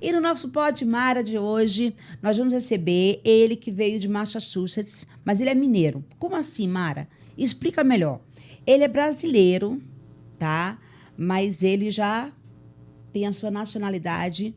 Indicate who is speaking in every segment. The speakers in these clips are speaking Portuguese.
Speaker 1: E no nosso Pod Mara de hoje, nós vamos receber ele que veio de Massachusetts, mas ele é mineiro. Como assim, Mara? Explica melhor. Ele é brasileiro, tá? Mas ele já tem a sua nacionalidade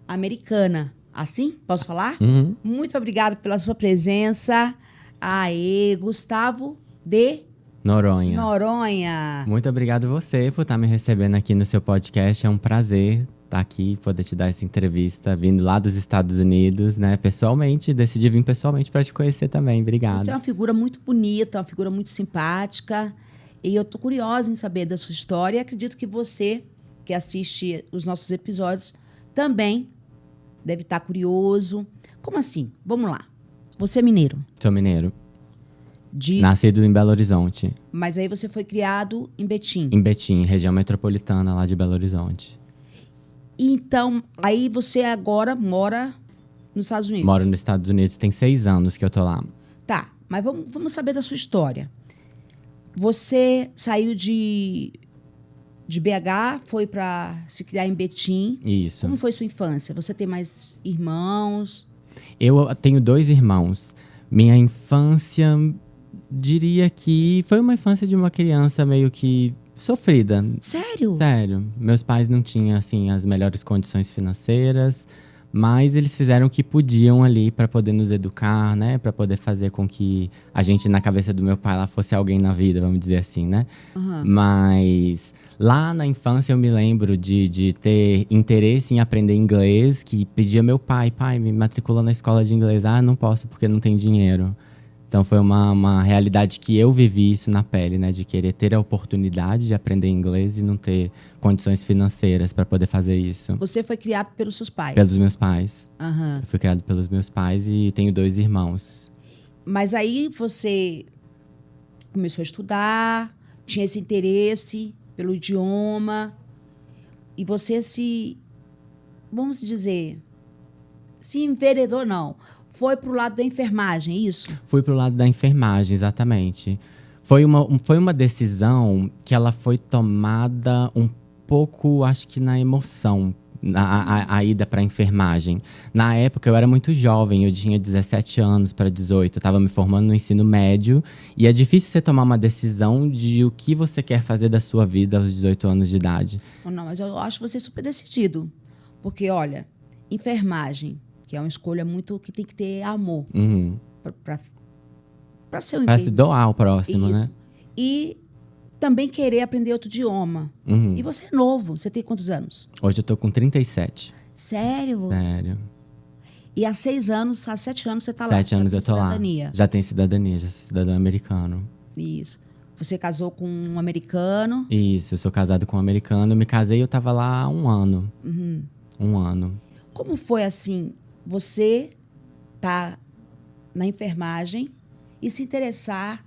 Speaker 1: americana. Assim? Posso falar?
Speaker 2: Uhum.
Speaker 1: Muito obrigado pela sua presença. Aê, Gustavo de
Speaker 2: Noronha.
Speaker 1: Noronha.
Speaker 2: Muito obrigado você por estar me recebendo aqui no seu podcast. É um prazer estar aqui, poder te dar essa entrevista, vindo lá dos Estados Unidos, né? Pessoalmente, decidi vir pessoalmente para te conhecer também. Obrigado.
Speaker 1: Você é uma figura muito bonita, uma figura muito simpática. E eu tô curiosa em saber da sua história. E acredito que você, que assiste os nossos episódios, também deve estar curioso. Como assim? Vamos lá. Você é mineiro.
Speaker 2: Sou mineiro. Nascido em Belo Horizonte.
Speaker 1: Mas aí você foi criado em Betim.
Speaker 2: Em Betim, região metropolitana lá de Belo Horizonte.
Speaker 1: Então, aí você agora mora nos Estados Unidos.
Speaker 2: Moro nos Estados Unidos, tem 6 anos que eu tô lá.
Speaker 1: Tá, mas vamos saber da sua história. Você saiu de BH, foi para se criar em Betim.
Speaker 2: Isso.
Speaker 1: Como foi sua infância? Você tem mais irmãos?
Speaker 2: Eu tenho 2 irmãos. Minha infância, diria que foi uma infância de uma criança meio que sofrida.
Speaker 1: Sério?
Speaker 2: Sério. Meus pais não tinham, assim, as melhores condições financeiras, mas eles fizeram o que podiam ali para poder nos educar, né? Para poder fazer com que a gente, na cabeça do meu pai, lá fosse alguém na vida, vamos dizer assim, né?
Speaker 1: Uhum.
Speaker 2: Mas lá na infância eu me lembro de ter interesse em aprender inglês, que pedia meu pai, me matricula na escola de inglês. Ah, não posso porque não tem dinheiro. Então foi uma realidade que eu vivi isso na pele, né? De querer ter a oportunidade de aprender inglês e não ter condições financeiras para poder fazer isso.
Speaker 1: Você foi criado pelos seus pais?
Speaker 2: Pelos meus pais.
Speaker 1: Uhum.
Speaker 2: Eu fui criado pelos meus pais e tenho 2 irmãos.
Speaker 1: Mas aí você começou a estudar, tinha esse interesse pelo idioma, e você vamos dizer, se enveredou, não. Foi pro lado da enfermagem, isso?
Speaker 2: Fui pro lado da enfermagem, exatamente. Foi uma decisão que ela foi tomada um pouco, acho que na emoção, a ida pra enfermagem. Na época, eu era muito jovem, eu tinha 17 anos para 18, eu estava me formando no ensino médio. E é difícil você tomar uma decisão de o que você quer fazer da sua vida aos 18 anos de idade.
Speaker 1: Não, mas eu acho você super decidido. Porque, olha, enfermagem, que é uma escolha muito que tem que ter amor.
Speaker 2: Uhum.
Speaker 1: Para ser um
Speaker 2: Pra se doar ao próximo,
Speaker 1: isso.
Speaker 2: né?
Speaker 1: E também querer aprender outro idioma.
Speaker 2: Uhum.
Speaker 1: E você é novo, você tem quantos anos?
Speaker 2: Hoje eu tô com 37.
Speaker 1: Sério?
Speaker 2: Sério.
Speaker 1: E há 7 anos você tá lá.
Speaker 2: 7 anos eu tô lá.
Speaker 1: Cidadania.
Speaker 2: Já tenho cidadania, já sou cidadão americano.
Speaker 1: Isso. Você casou com um americano.
Speaker 2: Isso, eu sou casado com um americano. Eu me casei e eu tava lá há 1 ano.
Speaker 1: Uhum.
Speaker 2: 1 ano.
Speaker 1: Como foi assim, você tá na enfermagem e se interessar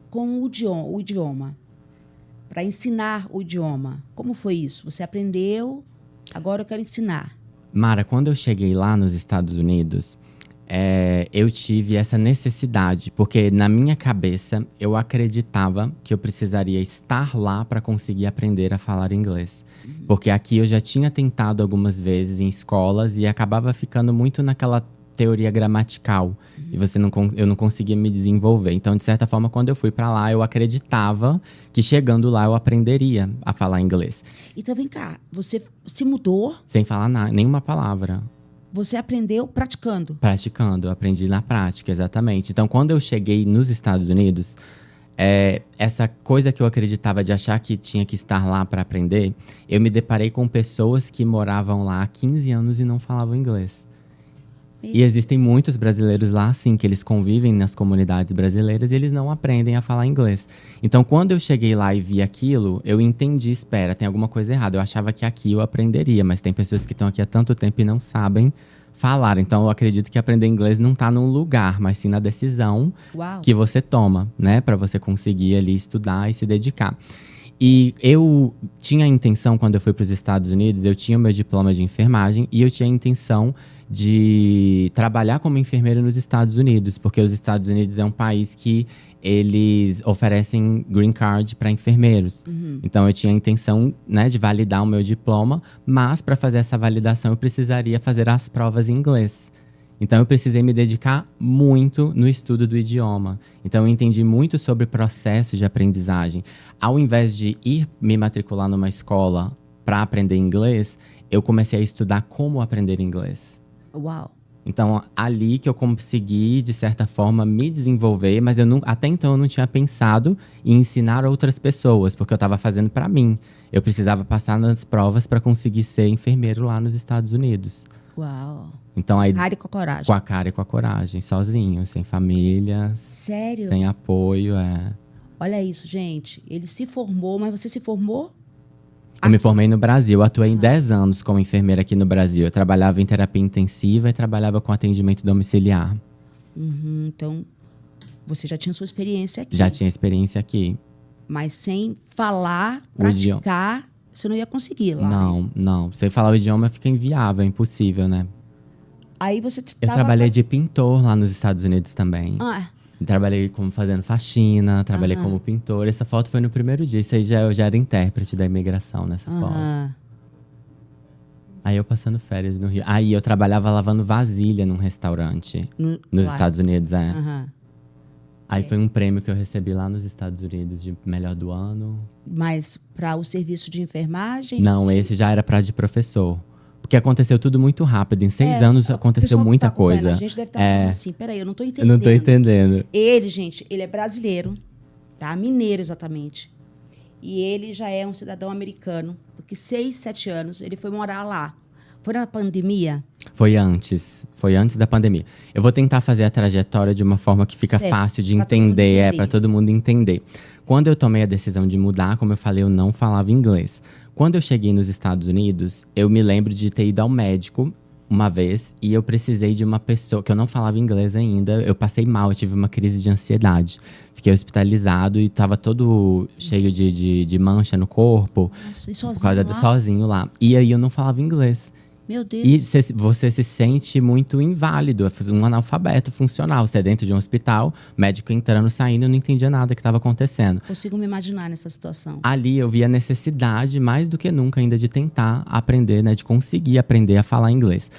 Speaker 1: com o idioma, para ensinar o idioma? Como foi isso? Você aprendeu, agora eu quero ensinar.
Speaker 2: Mara, quando eu cheguei lá nos Estados Unidos, eu tive essa necessidade, porque na minha cabeça eu acreditava que eu precisaria estar lá para conseguir aprender a falar inglês. Porque aqui eu já tinha tentado algumas vezes em escolas e acabava ficando muito naquela teoria gramatical. E eu não conseguia me desenvolver. Então, de certa forma, quando eu fui para lá, eu acreditava que chegando lá eu aprenderia a falar inglês.
Speaker 1: Então, vem cá, você se mudou,
Speaker 2: Sem falar nenhuma palavra.
Speaker 1: você aprendeu praticando.
Speaker 2: Praticando, eu aprendi na prática, exatamente. Então, quando eu cheguei nos Estados Unidos, essa coisa que eu acreditava de achar que tinha que estar lá para aprender, eu me deparei com pessoas que moravam lá há 15 anos e não falavam inglês. E existem muitos brasileiros lá, assim, que eles convivem nas comunidades brasileiras e eles não aprendem a falar inglês. Então, quando eu cheguei lá e vi aquilo, eu entendi, espera, tem alguma coisa errada. Eu achava que aqui eu aprenderia, mas tem pessoas que estão aqui há tanto tempo e não sabem falar. Então, eu acredito que aprender inglês não está num lugar, mas sim na decisão que você toma, né? Para você conseguir ali estudar e se dedicar. E eu tinha a intenção, quando eu fui para os Estados Unidos, eu tinha o meu diploma de enfermagem e eu tinha a intenção de trabalhar como enfermeiro nos Estados Unidos, porque os Estados Unidos é um país que eles oferecem green card para enfermeiros. Então eu tinha a intenção, né, de validar o meu diploma, mas para fazer essa validação eu precisaria fazer as provas em inglês. Então eu precisei me dedicar muito no estudo do idioma. Então eu entendi muito sobre processo de aprendizagem. Ao invés de ir me matricular numa escola para aprender inglês, eu comecei a estudar como aprender inglês.
Speaker 1: Uau!
Speaker 2: Então, ali que eu consegui, de certa forma, me desenvolver, mas até então eu não tinha pensado em ensinar outras pessoas, porque eu estava fazendo para mim. Eu precisava passar nas provas para conseguir ser enfermeiro lá nos Estados Unidos.
Speaker 1: Uau!
Speaker 2: Então, aí,
Speaker 1: Cara e com a coragem.
Speaker 2: com a cara e com a coragem, sozinho, sem família,
Speaker 1: Sério?
Speaker 2: sem apoio.
Speaker 1: Olha isso, gente. Ele se formou, mas você se formou?
Speaker 2: Eu me formei no Brasil, atuei 10 anos como enfermeira aqui no Brasil. Eu trabalhava em terapia intensiva e trabalhava com atendimento domiciliar.
Speaker 1: Então, você já tinha sua experiência aqui.
Speaker 2: Já tinha experiência aqui.
Speaker 1: Mas sem falar,
Speaker 2: O idioma.
Speaker 1: praticar, você não ia conseguir lá. né?
Speaker 2: Não. Você falar o idioma fica inviável, é impossível, né?
Speaker 1: Aí você
Speaker 2: Eu trabalhei de pintor lá nos Estados Unidos também. Trabalhei como fazendo faxina, trabalhei como pintor. Essa foto foi no primeiro dia. Isso aí eu já era intérprete da imigração nessa foto. Aí eu passando férias no Rio. Aí eu trabalhava lavando vasilha num restaurante nos
Speaker 1: lá.
Speaker 2: Estados Unidos, Aí foi um prêmio que eu recebi lá nos Estados Unidos de melhor do ano.
Speaker 1: Mas para o serviço de enfermagem?
Speaker 2: Não, esse já era pra de professor. Porque aconteceu tudo muito rápido. Em 6 anos
Speaker 1: o
Speaker 2: aconteceu
Speaker 1: pessoal que
Speaker 2: muita
Speaker 1: tá acompanhando
Speaker 2: coisa.
Speaker 1: A gente deve estar falando assim, peraí, eu não tô
Speaker 2: Eu
Speaker 1: entendendo.
Speaker 2: não tô entendendo.
Speaker 1: Ele, gente, ele é brasileiro, tá? Mineiro, exatamente. E ele já é um cidadão americano, porque 6, 7 anos ele foi morar lá. Foi na pandemia?
Speaker 2: Foi antes da pandemia. Eu vou tentar fazer a trajetória de uma forma que fica
Speaker 1: Certo,
Speaker 2: fácil de
Speaker 1: pra todo mundo
Speaker 2: entender,
Speaker 1: entender.
Speaker 2: para todo mundo entender. Quando eu tomei a decisão de mudar, como eu falei, eu não falava inglês. Quando eu cheguei nos Estados Unidos, eu me lembro de ter ido ao médico uma vez e eu precisei de uma pessoa que eu não falava inglês ainda. Eu passei mal, eu tive uma crise de ansiedade. Fiquei hospitalizado e estava todo cheio de mancha no corpo.
Speaker 1: Nossa, e
Speaker 2: Por
Speaker 1: sozinho
Speaker 2: causa
Speaker 1: lá?
Speaker 2: sozinho lá. E aí eu não falava inglês.
Speaker 1: Meu Deus.
Speaker 2: E você se sente muito inválido, um analfabeto funcional. Você é dentro de um hospital, médico entrando, saindo, eu não entendia nada que estava acontecendo.
Speaker 1: Consigo me imaginar nessa situação.
Speaker 2: Ali eu vi a necessidade, mais do que nunca ainda, de tentar aprender, né, de conseguir aprender a falar inglês.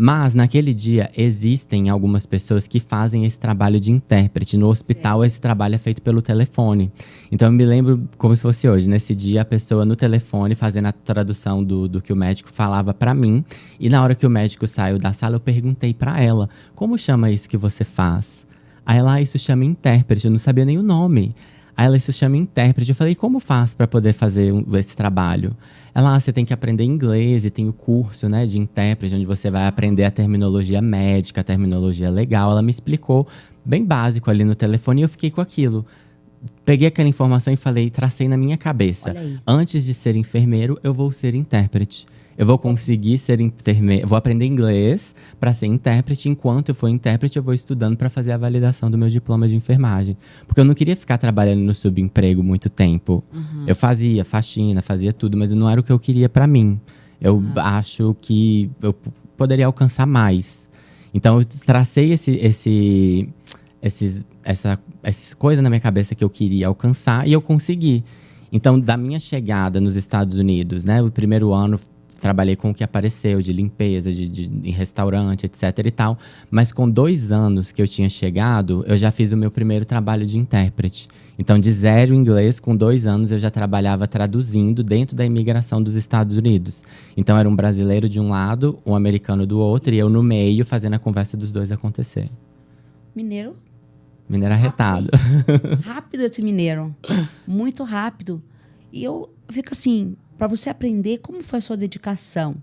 Speaker 2: Mas, naquele dia, existem algumas pessoas que fazem esse trabalho de intérprete. No hospital, esse trabalho é feito pelo telefone. Então, eu me lembro como se fosse hoje. Nesse dia, a pessoa no telefone, fazendo a tradução do que o médico falava pra mim. E na hora que o médico saiu da sala, eu perguntei pra ela, como chama isso que você faz? Aí ela, isso chama intérprete. Eu não sabia nem o nome. Aí ela, isso chama intérprete. Eu falei, como faz para poder fazer esse trabalho? Ela, você tem que aprender inglês e tem o curso, né, de intérprete, onde você vai aprender a terminologia médica, a terminologia legal. Ela me explicou bem básico ali no telefone e eu fiquei com aquilo. Peguei aquela informação e falei, tracei na minha cabeça.
Speaker 1: Olha aí.
Speaker 2: Antes de ser enfermeiro, eu vou ser intérprete. Eu vou conseguir ser enfermeiro, vou aprender inglês para ser intérprete. Enquanto eu for intérprete, eu vou estudando para fazer a validação do meu diploma de enfermagem. Porque eu não queria ficar trabalhando no subemprego muito tempo. Eu fazia faxina, fazia tudo, mas não era o que eu queria para mim. Eu acho que eu poderia alcançar mais. Então, eu tracei essas coisas na minha cabeça que eu queria alcançar e eu consegui. Então, da minha chegada nos Estados Unidos, né, o primeiro ano trabalhei com o que apareceu, de limpeza, em restaurante, etc e tal. Mas com 2 anos que eu tinha chegado, eu já fiz o meu primeiro trabalho de intérprete. Então, de 0 inglês, com 2 anos, eu já trabalhava traduzindo dentro da imigração dos Estados Unidos. Então, era um brasileiro de um lado, um americano do outro, e eu no meio, fazendo a conversa dos dois acontecer.
Speaker 1: Mineiro?
Speaker 2: Mineiro arretado.
Speaker 1: Rápido esse mineiro. Muito rápido. E eu fico assim, para você aprender, como foi a sua dedicação?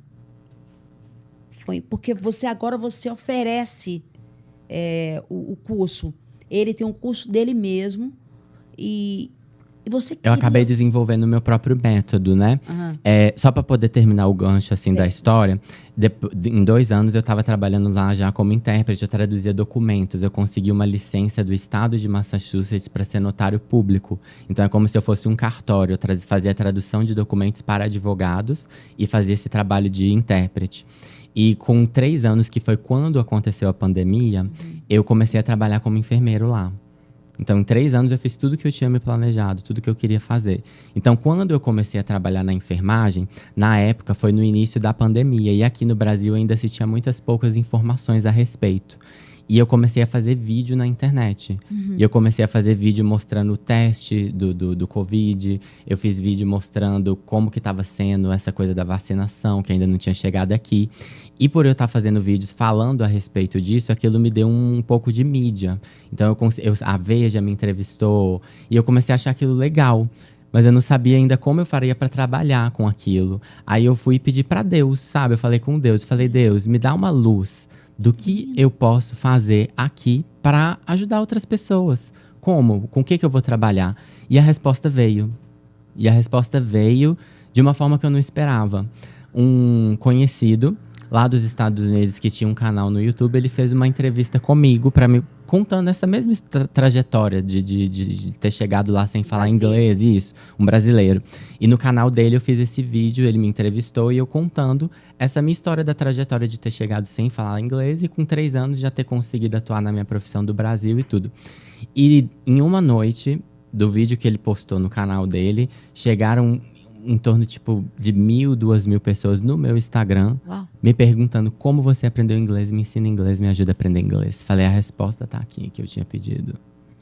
Speaker 1: Porque agora você oferece o curso. Ele tem um curso dele mesmo e você
Speaker 2: Eu acabei desenvolvendo o meu próprio método, né?
Speaker 1: Aham.
Speaker 2: Só para poder terminar o gancho assim da história, em 2 anos eu estava trabalhando lá já como intérprete, eu traduzia documentos, eu consegui uma licença do estado de Massachusetts para ser notário público. Então é como se eu fosse um cartório, eu fazia a tradução de documentos para advogados e fazia esse trabalho de intérprete. E com 3 anos, que foi quando aconteceu a pandemia, eu comecei a trabalhar como enfermeiro lá. Então, em 3 anos, eu fiz tudo que eu tinha me planejado, tudo que eu queria fazer. Então, quando eu comecei a trabalhar na enfermagem, na época, foi no início da pandemia. E aqui no Brasil ainda se tinha muitas poucas informações a respeito. E eu comecei a fazer vídeo na internet. E eu comecei a fazer vídeo mostrando o teste do Covid. Eu fiz vídeo mostrando como que estava sendo essa coisa da vacinação, que ainda não tinha chegado aqui. E por eu estar fazendo vídeos falando a respeito disso, aquilo me deu um pouco de mídia. Então, a Veja me entrevistou e eu comecei a achar aquilo legal. Mas eu não sabia ainda como eu faria para trabalhar com aquilo. Aí eu fui pedir para Deus, sabe? Eu falei com Deus. Eu falei, Deus, me dá uma luz do que eu posso fazer aqui para ajudar outras pessoas. Como? Com o que eu vou trabalhar? E a resposta veio. E a resposta veio de uma forma que eu não esperava. Um conhecido lá dos Estados Unidos que tinha um canal no YouTube, ele fez uma entrevista comigo para me contando essa mesma trajetória de ter chegado lá sem falar inglês, isso, um brasileiro. E no canal dele eu fiz esse vídeo, ele me entrevistou e eu contando essa minha história da trajetória de ter chegado sem falar inglês e com 3 anos já ter conseguido atuar na minha profissão do Brasil e tudo. E em uma noite do vídeo que ele postou no canal dele, chegaram em torno tipo de 1.000, 2.000 pessoas no meu Instagram. Uau. Me perguntando como você aprendeu inglês, me ensina inglês, me ajuda a aprender inglês. Falei, a resposta tá aqui, que eu tinha pedido.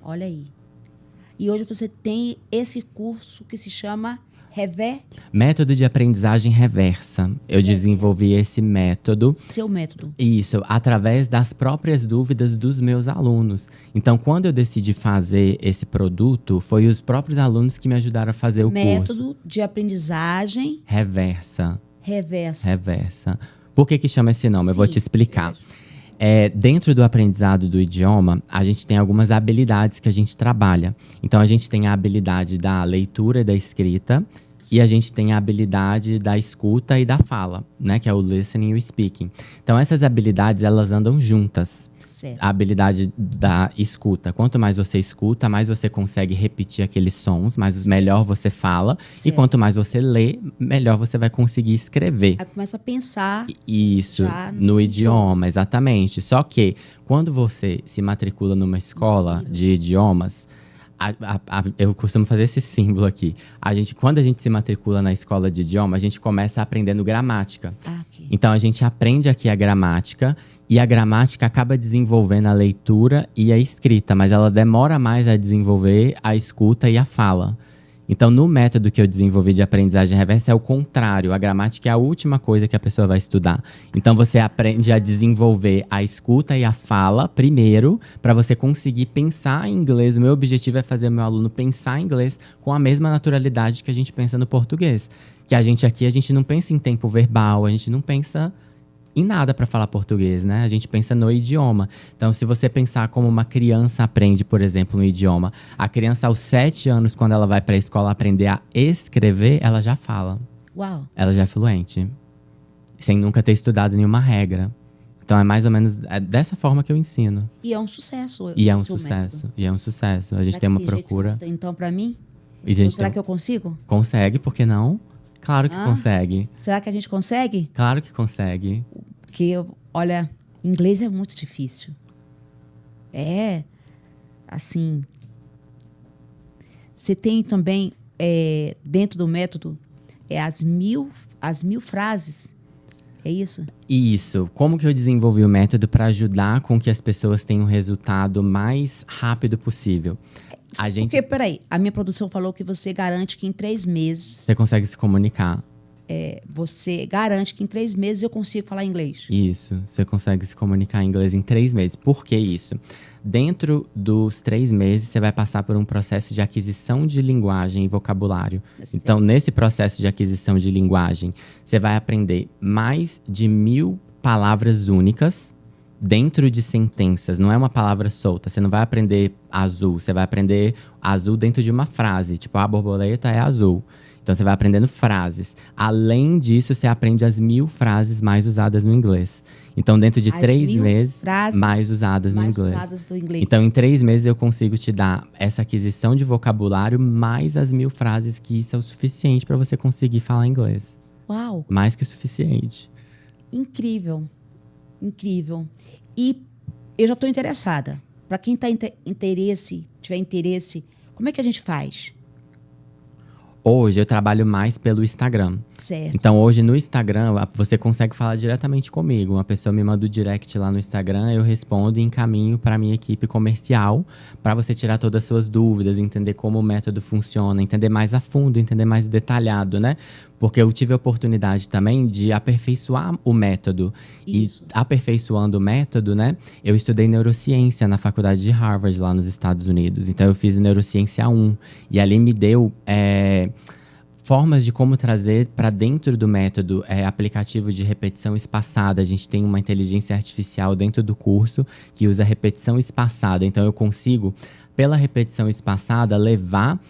Speaker 1: Olha aí. E hoje você tem esse curso que se chama
Speaker 2: Método de aprendizagem reversa. Eu desenvolvi esse método.
Speaker 1: Seu método.
Speaker 2: Isso, através das próprias dúvidas dos meus alunos. Então, quando eu decidi fazer esse produto, foi os próprios alunos que me ajudaram a fazer o curso.
Speaker 1: Método de aprendizagem
Speaker 2: reversa.
Speaker 1: Reversa.
Speaker 2: Por que chama esse nome? Eu vou te explicar. Dentro do aprendizado do idioma, a gente tem algumas habilidades que a gente trabalha. Então, a gente tem a habilidade da leitura e da escrita, e a gente tem a habilidade da escuta e da fala, né? Que é o listening e o speaking. Então, essas habilidades, elas andam juntas.
Speaker 1: Certo.
Speaker 2: A habilidade da escuta. Quanto mais você escuta, mais você consegue repetir aqueles sons, mais melhor você fala. Certo. E quanto mais você lê, melhor você vai conseguir escrever.
Speaker 1: Aí começa a pensar.
Speaker 2: Isso, no idioma, exatamente. Só que, quando você se matricula numa escola de idiomas, eu costumo fazer esse símbolo aqui. Quando a gente se matricula na escola de idioma, a gente começa aprendendo gramática.
Speaker 1: Okay.
Speaker 2: Então, a gente aprende aqui a gramática. E a gramática acaba desenvolvendo a leitura e a escrita, mas ela demora mais a desenvolver a escuta e a fala. Então, no método que eu desenvolvi de aprendizagem reversa, é o contrário. A gramática é a última coisa que a pessoa vai estudar. Então, você aprende a desenvolver a escuta e a fala primeiro, para você conseguir pensar em inglês. O meu objetivo é fazer o meu aluno pensar em inglês com a mesma naturalidade que a gente pensa no português. Que a gente não pensa em tempo verbal, a gente não pensa em nada para falar português, né? A gente pensa no idioma. Então, se você pensar como uma criança aprende, por exemplo, um idioma, a criança aos 7 anos, quando ela vai para a escola aprender a escrever, ela já fala.
Speaker 1: Uau!
Speaker 2: Ela já é fluente, sem nunca ter estudado nenhuma regra. Então, é mais ou menos dessa forma que eu ensino.
Speaker 1: E é um sucesso.
Speaker 2: E é um sucesso. A gente tem uma procura.
Speaker 1: Então, para mim, será que eu consigo?
Speaker 2: Consegue, por que não? Claro que consegue.
Speaker 1: Será que a gente consegue?
Speaker 2: Claro que consegue.
Speaker 1: Porque, olha, inglês é muito difícil. Assim, você tem também, dentro do método, as mil frases. É isso?
Speaker 2: Isso. Como que eu desenvolvi o método para ajudar com que as pessoas tenham o resultado mais rápido possível?
Speaker 1: Porque, peraí, a minha produção falou que você garante que em 3 meses...
Speaker 2: Você consegue se comunicar.
Speaker 1: Você garante que em 3 meses eu consigo falar inglês.
Speaker 2: Isso, você consegue se comunicar em inglês em 3 meses. Por que isso? Dentro dos 3 meses, você vai passar por um processo de aquisição de linguagem e vocabulário. Então, nesse processo de aquisição de linguagem, você vai aprender mais de 1.000 palavras únicas dentro de sentenças. Não é uma palavra solta. Você não vai aprender azul. Você vai aprender azul dentro de uma frase. Tipo, a borboleta é azul. Então, você vai aprendendo frases. Além disso, você aprende as 1.000 frases mais usadas no inglês. Então, dentro de 3 meses, mais usadas no inglês. Então, em 3 meses, eu consigo te dar essa aquisição de vocabulário mais as 1.000 frases, que isso é o suficiente para você conseguir falar inglês.
Speaker 1: Uau!
Speaker 2: Mais que o suficiente.
Speaker 1: Incrível. Incrível. E eu já estou interessada. Para quem tiver interesse, como é que a gente faz?
Speaker 2: Hoje eu trabalho mais pelo Instagram.
Speaker 1: Certo.
Speaker 2: Então hoje no Instagram você consegue falar diretamente comigo. Uma pessoa me manda o direct lá no Instagram, eu respondo e encaminho para minha equipe comercial para você tirar todas as suas dúvidas, entender como o método funciona, entender mais a fundo, entender mais detalhado, né? Porque eu tive a oportunidade também de aperfeiçoar o método.
Speaker 1: Isso.
Speaker 2: E aperfeiçoando o método, né? Eu estudei neurociência na faculdade de Harvard, lá nos Estados Unidos. Então eu fiz neurociência 1. E ali me deu formas de como trazer para dentro do método aplicativo de repetição espaçada. A gente tem uma inteligência artificial dentro do curso que usa repetição espaçada. Então eu consigo, pela repetição espaçada, levar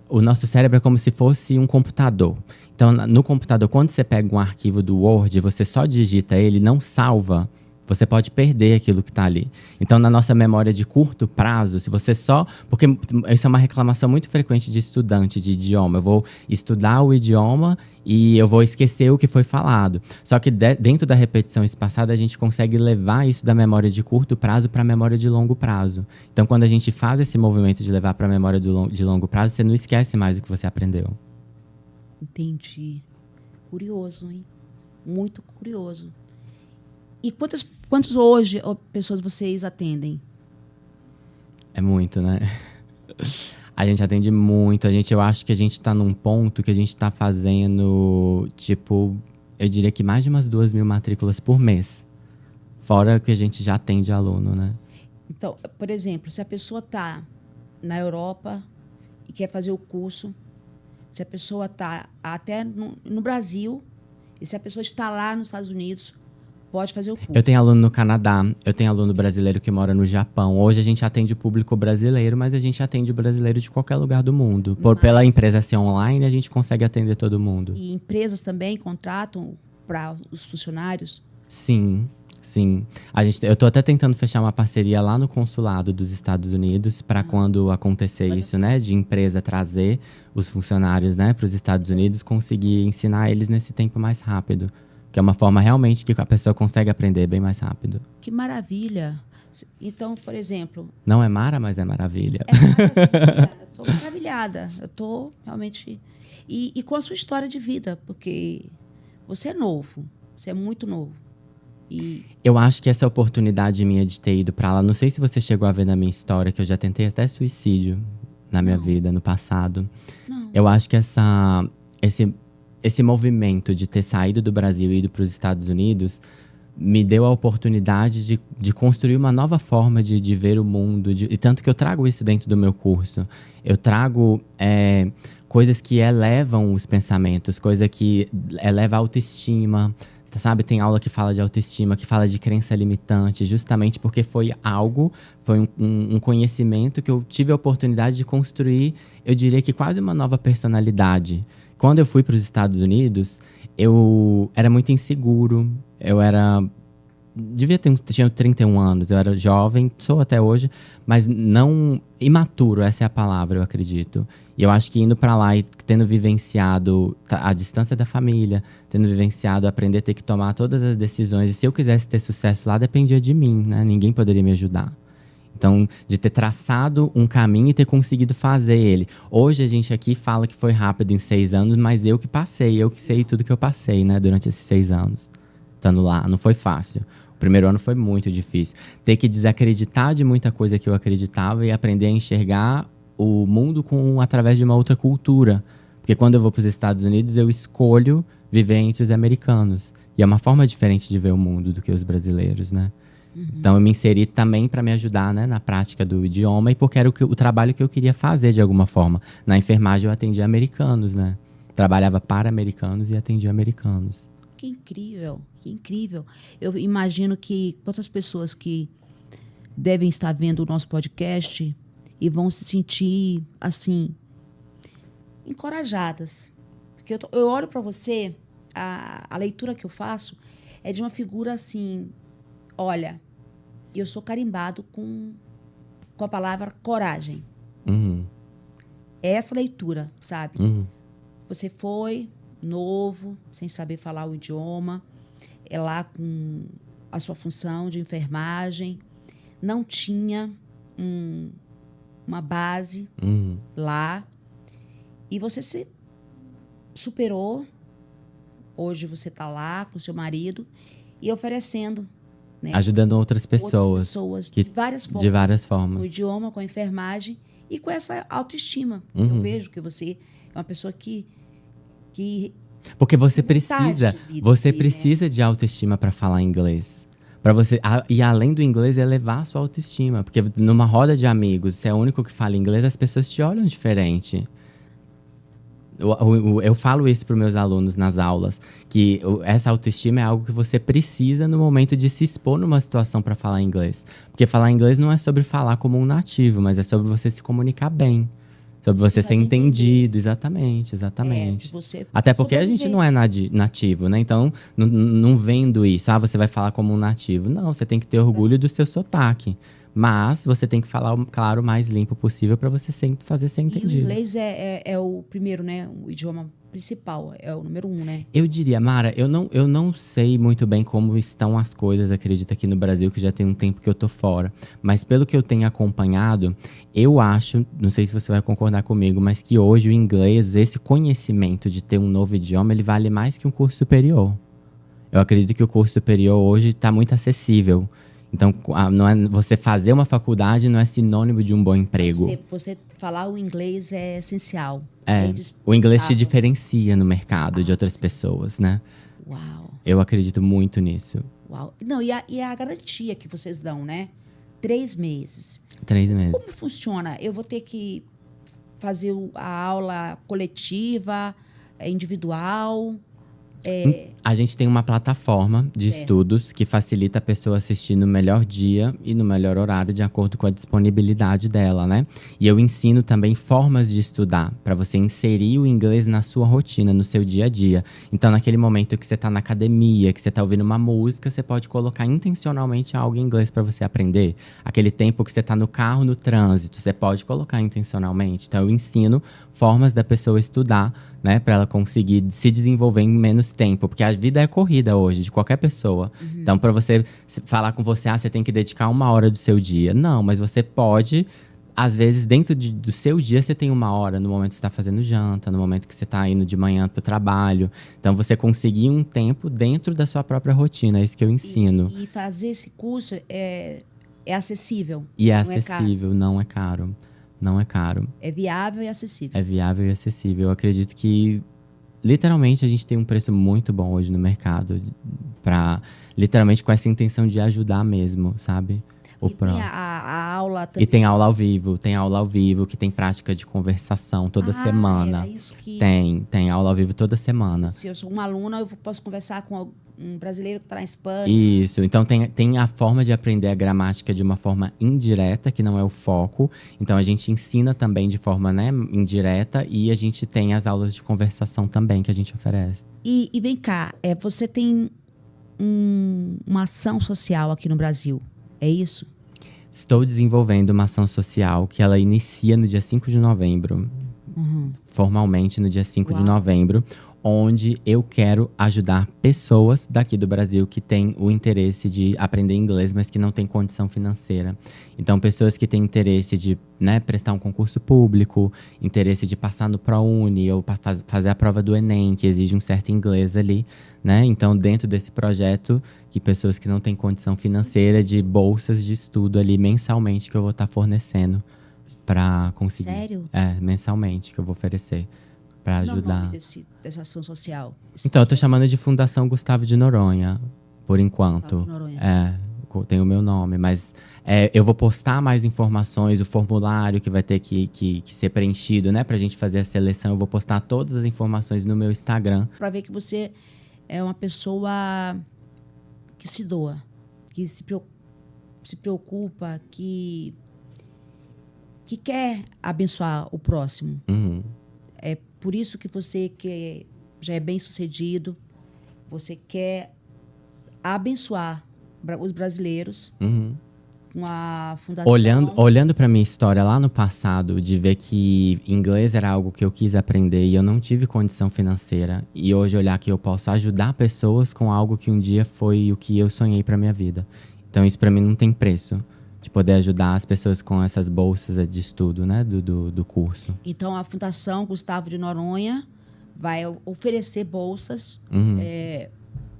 Speaker 2: o nosso cérebro como se fosse um computador. Então, no computador, quando você pega um arquivo do Word, você só digita ele, não salva, você pode perder aquilo que está ali. Então, na nossa memória de curto prazo, se você só... Porque isso é uma reclamação muito frequente de estudante de idioma. Eu vou estudar o idioma e eu vou esquecer o que foi falado. Só que dentro da repetição espaçada, a gente consegue levar isso da memória de curto prazo para a memória de longo prazo. Então, quando a gente faz esse movimento de levar para a memória de longo prazo, você não esquece mais o que você aprendeu.
Speaker 1: Entendi. Curioso, hein? Muito curioso. E quantos hoje pessoas vocês atendem?
Speaker 2: É muito, né? A gente atende muito. Eu acho que a gente está num ponto que a gente está fazendo, tipo, eu diria que mais de umas 2.000 matrículas por mês. Fora que a gente já atende aluno, né?
Speaker 1: Então, por exemplo, se a pessoa está na Europa e quer fazer o curso, se a pessoa está até no Brasil, e se a pessoa está lá nos Estados Unidos, pode fazer o curso.
Speaker 2: Eu tenho aluno no Canadá, eu tenho aluno brasileiro que mora no Japão. Hoje a gente atende o público brasileiro, mas a gente atende o brasileiro de qualquer lugar do mundo. Pela empresa ser online, a gente consegue atender todo mundo.
Speaker 1: E empresas também contratam para os funcionários?
Speaker 2: Sim. Sim. Eu tô até tentando fechar uma parceria lá no consulado dos Estados Unidos para quando acontecer isso, né? De empresa trazer os funcionários, né, para os Estados Unidos, conseguir ensinar eles nesse tempo mais rápido. Que é uma forma realmente que a pessoa consegue aprender bem mais rápido.
Speaker 1: Que maravilha! Então, por exemplo...
Speaker 2: Não é Mara, mas é maravilha.
Speaker 1: É maravilha. Estou maravilhada. Eu estou realmente... E com a sua história de vida, porque você é novo. Você é muito novo.
Speaker 2: Eu acho que essa oportunidade minha de ter ido pra lá, não sei se você chegou a ver na minha história, que eu já tentei até suicídio na minha vida, no passado.
Speaker 1: Não.
Speaker 2: Eu acho que esse movimento de ter saído do Brasil e ido para os Estados Unidos me deu a oportunidade de construir uma nova forma de ver o mundo. E tanto que eu trago isso dentro do meu curso. Eu trago coisas que elevam os pensamentos, coisa que eleva a autoestima. Sabe, tem aula que fala de autoestima, que fala de crença limitante, justamente porque foi um conhecimento que eu tive a oportunidade de construir, eu diria que quase uma nova personalidade. Quando eu fui para os Estados Unidos, eu era muito inseguro, tinha 31 anos, eu era jovem, sou até hoje, mas não imaturo, essa é a palavra, eu acredito. E eu acho que indo para lá e tendo vivenciado a distância da família, tendo vivenciado aprender a ter que tomar todas as decisões, e se eu quisesse ter sucesso lá, dependia de mim, né? Ninguém poderia me ajudar. Então, de ter traçado um caminho e ter conseguido fazer ele. Hoje a gente aqui fala que foi rápido em 6 anos, mas eu que passei, eu que sei tudo que eu passei, né? Durante esses 6 anos, estando lá, não foi fácil. O primeiro ano foi muito difícil. Ter que desacreditar de muita coisa que eu acreditava e aprender a enxergar o mundo através de uma outra cultura. Porque quando eu vou para os Estados Unidos, eu escolho viver entre os americanos. E é uma forma diferente de ver o mundo do que os brasileiros, né? Uhum. Então eu me inseri também para me ajudar, né, na prática do idioma e porque era o trabalho que eu queria fazer de alguma forma. Na enfermagem eu atendia americanos, né? Trabalhava para americanos e atendia americanos.
Speaker 1: Que incrível, que incrível. Eu imagino que quantas pessoas que devem estar vendo o nosso podcast e vão se sentir, assim, encorajadas. Porque eu olho para você, a leitura que eu faço é de uma figura assim, olha, eu sou carimbado com a palavra coragem.
Speaker 2: Uhum.
Speaker 1: É essa leitura, sabe?
Speaker 2: Uhum.
Speaker 1: Você foi novo, sem saber falar o idioma, lá com a sua função de enfermagem, não tinha uma base lá e você se superou. Hoje você está lá com seu marido e oferecendo, né,
Speaker 2: ajudando outras pessoas
Speaker 1: de várias formas.
Speaker 2: No
Speaker 1: O idioma, com a enfermagem e com essa autoestima. Eu vejo que você é uma pessoa que
Speaker 2: porque você
Speaker 1: tem vontade
Speaker 2: precisa,
Speaker 1: de vida
Speaker 2: você
Speaker 1: aqui, né?
Speaker 2: precisa de autoestima para falar inglês. Para você, e além do inglês, elevar a sua autoestima. Porque numa roda de amigos, você é o único que fala inglês, as pessoas te olham diferente. Eu falo isso para os meus alunos nas aulas, que essa autoestima é algo que você precisa no momento de se expor numa situação para falar inglês. Porque falar inglês não é sobre falar como um nativo, mas é sobre você se comunicar bem. Sobre você ser entendido, exatamente. Até porque a gente não é nativo, né? Então, não vendo isso, você vai falar como um nativo. Não, você tem que ter orgulho do seu sotaque. Mas você tem que falar, claro, o mais limpo possível para você fazer ser entendido.
Speaker 1: E o inglês é o primeiro, né? O idioma principal, é o número 1, né?
Speaker 2: Eu diria, Mara, eu não sei muito bem como estão as coisas, acredito, aqui no Brasil, que já tem um tempo que eu tô fora. Mas pelo que eu tenho acompanhado, eu acho, não sei se você vai concordar comigo, mas que hoje o inglês, esse conhecimento de ter um novo idioma, ele vale mais que um curso superior. Eu acredito que o curso superior hoje está muito acessível. Então, não é, você fazer uma faculdade não é sinônimo de um bom emprego.
Speaker 1: Você falar o inglês é essencial.
Speaker 2: O inglês te diferencia no mercado de outras pessoas, né?
Speaker 1: Uau.
Speaker 2: Eu acredito muito nisso.
Speaker 1: Uau. Não, e a garantia que vocês dão, né? 3 meses.
Speaker 2: 3 meses.
Speaker 1: Como funciona? Eu vou ter que fazer a aula coletiva, individual?
Speaker 2: A gente tem uma plataforma de estudos que facilita a pessoa assistir no melhor dia e no melhor horário de acordo com a disponibilidade dela, né? E eu ensino também formas de estudar para você inserir o inglês na sua rotina, no seu dia a dia. Então, naquele momento que você está na academia, que você está ouvindo uma música, você pode colocar intencionalmente algo em inglês para você aprender. Aquele tempo que você está no carro, no trânsito, você pode colocar intencionalmente. Então, eu ensino formas da pessoa estudar, né, para ela conseguir se desenvolver em menos tempo, porque a vida é corrida hoje, de qualquer pessoa. Então, para você falar com você, você tem que dedicar 1 hora do seu dia. Não, mas você pode, às vezes, dentro do seu dia, você tem 1 hora, no momento que você está fazendo janta, no momento que você está indo de manhã para o trabalho. Então, você conseguir um tempo dentro da sua própria rotina, é isso que eu ensino.
Speaker 1: E fazer esse curso é acessível?
Speaker 2: E é acessível, não é caro. Não é caro.
Speaker 1: É viável e acessível.
Speaker 2: É viável e acessível. Eu acredito que, literalmente, a gente tem um preço muito bom hoje no mercado. Literalmente, com essa intenção de ajudar mesmo, sabe?
Speaker 1: Tem a aula também.
Speaker 2: E tem aula ao vivo. Tem aula ao vivo, que tem prática de conversação toda semana.
Speaker 1: Era isso que...
Speaker 2: Tem aula ao vivo toda semana.
Speaker 1: Se eu sou uma aluna, eu posso conversar com um brasileiro que está na Espanha.
Speaker 2: Isso. Então, tem a forma de aprender a gramática de uma forma indireta, que não é o foco. Então, a gente ensina também de forma, né, indireta. E a gente tem as aulas de conversação também, que a gente oferece.
Speaker 1: E vem cá, você tem uma ação social aqui no Brasil, é isso?
Speaker 2: Estou desenvolvendo uma ação social que ela inicia no dia 5 de novembro. Formalmente no dia 5 de novembro. Onde eu quero ajudar pessoas daqui do Brasil que têm o interesse de aprender inglês, mas que não têm condição financeira. Então, pessoas que têm interesse de, né, prestar um concurso público, interesse de passar no ProUni ou fazer a prova do Enem, que exige um certo inglês ali, né? Então, dentro desse projeto, que pessoas que não têm condição financeira, de bolsas de estudo ali mensalmente que eu vou estar fornecendo para conseguir.
Speaker 1: Sério?
Speaker 2: Mensalmente que eu vou oferecer. Para ajudar.
Speaker 1: O nome dessa ação social?
Speaker 2: Então, eu tô chamando de Fundação Gustavo de Noronha, por enquanto.
Speaker 1: Gustavo de Noronha.
Speaker 2: Tem o meu nome, mas eu vou postar mais informações, o formulário que vai ter que ser preenchido, né, pra gente fazer a seleção. Eu vou postar todas as informações no meu Instagram.
Speaker 1: Para ver que você é uma pessoa que se doa, que se preocupa, que quer abençoar o próximo. É por isso que você, que já é bem-sucedido, você quer abençoar os brasileiros com a fundação.
Speaker 2: Olhando para minha história lá no passado, de ver que inglês era algo que eu quis aprender e eu não tive condição financeira. E hoje olhar que eu posso ajudar pessoas com algo que um dia foi o que eu sonhei para minha vida. Então isso para mim não tem preço. de poder ajudar as pessoas com essas bolsas de estudo, né, do curso.
Speaker 1: Então, a Fundação Gustavo de Noronha vai oferecer bolsas.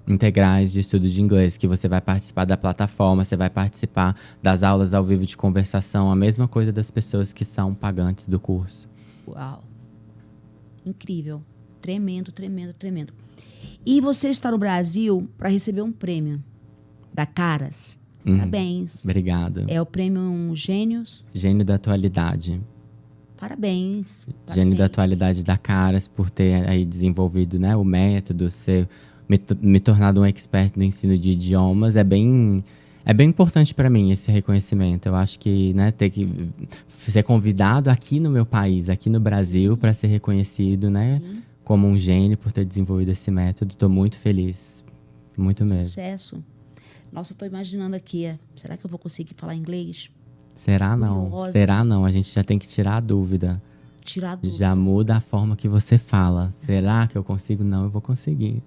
Speaker 2: Integrais de estudo de inglês, que você vai participar da plataforma, você vai participar das aulas ao vivo de conversação, a mesma coisa das pessoas que são pagantes do curso.
Speaker 1: Uau! Incrível. Tremendo, tremendo, tremendo. E você está no Brasil para receber um prêmio da Caras. Parabéns.
Speaker 2: Obrigado.
Speaker 1: É o prêmio Gênios.
Speaker 2: Gênio da Atualidade.
Speaker 1: Parabéns.
Speaker 2: Gênio da Atualidade da Caras, por ter aí desenvolvido, né, o método, me tornado um expert no ensino de idiomas. É bem importante para mim esse reconhecimento. Eu acho que, né, ter que ser convidado aqui no meu país, aqui no Brasil, para ser reconhecido, né, como um gênio por ter desenvolvido esse método. Estou muito feliz, muito mesmo.
Speaker 1: Sucesso. Nossa, eu tô imaginando aqui, será que eu vou conseguir falar inglês?
Speaker 2: Será não?
Speaker 1: Curiosa.
Speaker 2: Será não? A gente já tem que tirar a dúvida.
Speaker 1: Tirar a dúvida.
Speaker 2: Já muda a forma que você fala. Será que eu consigo? Não, eu vou conseguir.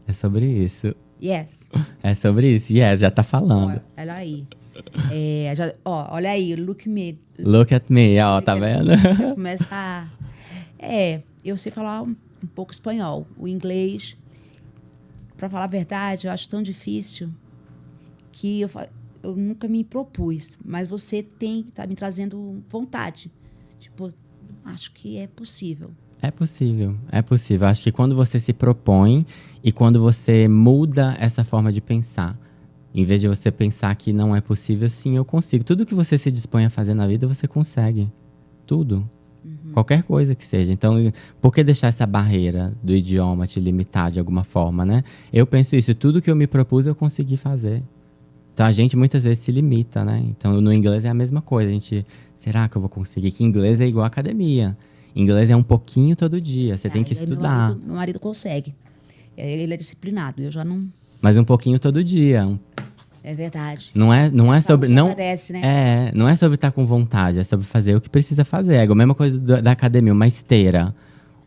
Speaker 2: É sobre isso.
Speaker 1: Yes.
Speaker 2: É sobre isso. Yes, já tá falando.
Speaker 1: Olha aí. Olha aí, look me.
Speaker 2: Look at me, ó, tá vendo?
Speaker 1: Começa a... eu sei falar um pouco espanhol. O inglês, pra falar a verdade, eu acho tão difícil que eu nunca me propus. Mas você tá me trazendo vontade. Tipo, acho que é possível.
Speaker 2: É possível, é possível. Acho que quando você se propõe e quando você muda essa forma de pensar, em vez de você pensar que não é possível, sim, eu consigo. Tudo que você se dispõe a fazer na vida, você consegue. Tudo. Qualquer coisa que seja. Então, por que deixar essa barreira do idioma te limitar de alguma forma, né? Eu penso isso, tudo que eu me propus, eu consegui fazer. Então, a gente muitas vezes se limita, né? Então, no inglês é a mesma coisa. A gente, será que eu vou conseguir? Que inglês é igual academia. Inglês é um pouquinho todo dia, você tem que estudar.
Speaker 1: Meu marido consegue. Ele é disciplinado, eu já não...
Speaker 2: Mas um pouquinho todo dia.
Speaker 1: É verdade.
Speaker 2: Não é sobre... Não,
Speaker 1: agradece, né?
Speaker 2: não é sobre estar com vontade, é sobre fazer o que precisa fazer. É a mesma coisa da academia, uma esteira.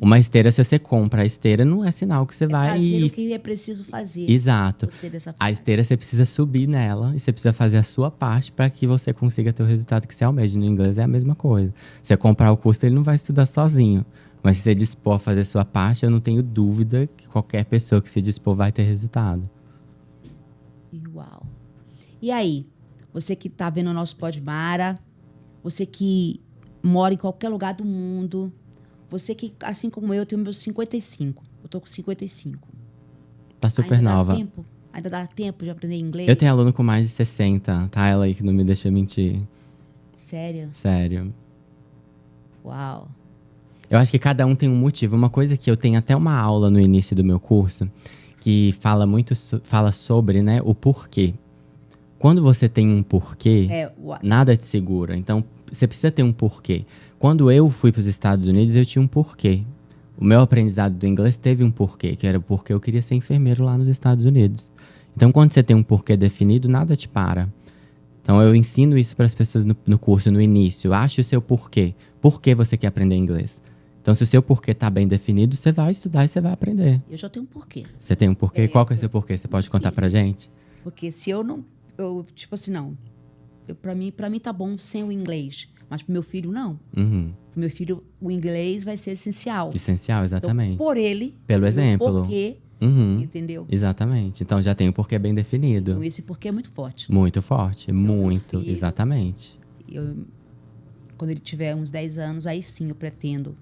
Speaker 2: Uma esteira, se você compra a esteira, não é sinal que você vai...
Speaker 1: Fazer o que é preciso fazer.
Speaker 2: Exato.
Speaker 1: Gostei dessa frase.
Speaker 2: A esteira, você precisa subir nela e você precisa fazer a sua parte para que você consiga ter o resultado que você almeja. No inglês é a mesma coisa. Você comprar o curso, ele não vai estudar sozinho. Mas se você dispor a fazer a sua parte, eu não tenho dúvida que qualquer pessoa que se dispor vai ter resultado.
Speaker 1: Uau. E aí, você que tá vendo o nosso Podmara, você que mora em qualquer lugar do mundo, você que, assim como eu, tenho meus 55. Eu tô com 55.
Speaker 2: Tá super nova.
Speaker 1: Ainda dá tempo de aprender inglês?
Speaker 2: Eu tenho aluno com mais de 60, tá? Ela aí que não me deixa mentir.
Speaker 1: Sério?
Speaker 2: Sério.
Speaker 1: Uau.
Speaker 2: Eu acho que cada um tem um motivo. Uma coisa que eu tenho até uma aula no início do meu curso, que fala sobre, né, o porquê. Quando você tem um porquê, nada te segura. Então, você precisa ter um porquê. Quando eu fui para os Estados Unidos, eu tinha um porquê. O meu aprendizado do inglês teve um porquê, que era porque eu queria ser enfermeiro lá nos Estados Unidos. Então, quando você tem um porquê definido, nada te para. Então, eu ensino isso para as pessoas no curso, no início. Ache o seu porquê. Por que você quer aprender inglês? Então, se o seu porquê está bem definido, você vai estudar e você vai aprender.
Speaker 1: Eu já tenho um porquê.
Speaker 2: Você tem um porquê? Qual que é o seu porquê? Você pode contar pra gente?
Speaker 1: Porque se eu não... tipo assim, não. Pra mim tá bom sem o inglês. Mas pro meu filho, não.
Speaker 2: Uhum.
Speaker 1: Pro meu filho, o inglês vai ser essencial.
Speaker 2: Essencial, exatamente.
Speaker 1: Então, por ele...
Speaker 2: Pelo exemplo.
Speaker 1: Porquê, entendeu?
Speaker 2: Exatamente. Então, já tem um porquê bem definido.
Speaker 1: Então, esse porquê é muito forte.
Speaker 2: Muito forte.
Speaker 1: Então,
Speaker 2: muito,
Speaker 1: filho,
Speaker 2: exatamente.
Speaker 1: Quando ele tiver uns 10 anos, aí sim eu pretendo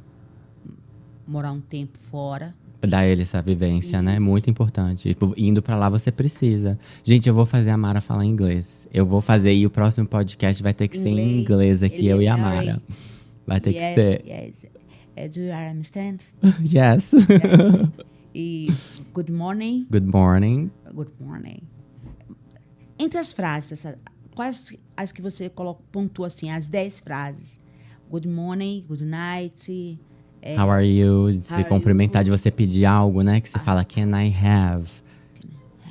Speaker 1: morar um tempo fora.
Speaker 2: Dar ele essa vivência,
Speaker 1: Isso.
Speaker 2: né? Muito importante. Tipo, indo pra lá, você precisa. Gente, eu vou fazer a Mara falar inglês. Eu vou fazer, e o próximo podcast vai ter que ser em inglês aqui, eu e a Mara. Vai ter que ser.
Speaker 1: Yes. Do you understand?
Speaker 2: Yes.
Speaker 1: E good morning.
Speaker 2: Good morning.
Speaker 1: Good morning. Entre as frases, quais as que você pontua assim, as 10 frases? Good morning, good night...
Speaker 2: How are you? De se cumprimentar, de você pedir algo, né? Que você fala, can I have?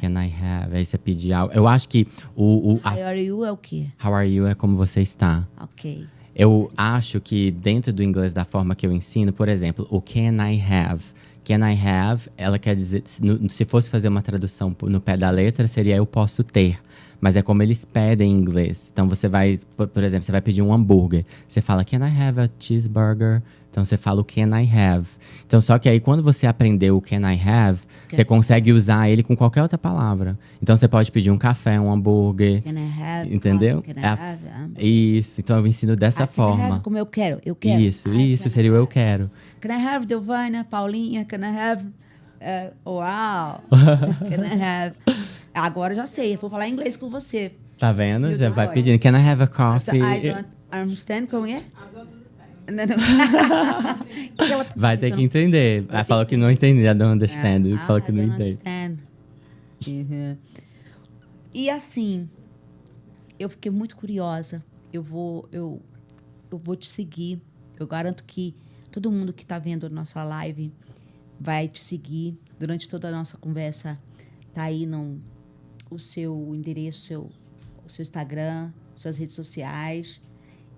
Speaker 2: Can I have? Aí você pedir algo. Eu acho que
Speaker 1: How are you é o quê?
Speaker 2: How are you é como você está.
Speaker 1: Ok.
Speaker 2: Eu acho que dentro do inglês, da forma que eu ensino, por exemplo, o can I have, Can I have, ela quer dizer, se fosse fazer uma tradução no pé da letra, seria eu posso ter. Mas é como eles pedem em inglês. Então você vai, por exemplo, você vai pedir um hambúrguer. Você fala, can I have a cheeseburger? Então você fala o can I have. Então só que aí quando você aprendeu o can I have, você consegue usar ele com qualquer outra palavra. Então você pode pedir um café, um hambúrguer.
Speaker 1: Can I have?
Speaker 2: Entendeu?
Speaker 1: Can I have?
Speaker 2: Isso, então eu ensino dessa
Speaker 1: Can I
Speaker 2: forma.
Speaker 1: have como eu quero.
Speaker 2: Isso seria o eu quero.
Speaker 1: Can I have, Delvânia, Paulinha? Can I have? Uau! Can I have? Agora eu já sei, eu vou falar inglês com você.
Speaker 2: Tá vendo?
Speaker 1: You
Speaker 2: Você
Speaker 1: don't
Speaker 2: vai
Speaker 1: know
Speaker 2: pedindo, can I have a coffee?
Speaker 1: I don't understand, como é?
Speaker 2: Vai ter que entender. Ela falou que não entende, I don't understand. Falou que não entende.
Speaker 1: Uhum. E assim, eu fiquei muito curiosa. Eu vou te seguir. Eu garanto que todo mundo que está vendo a nossa live vai te seguir. Durante toda a nossa conversa, tá aí o seu endereço, o seu Instagram, suas redes sociais.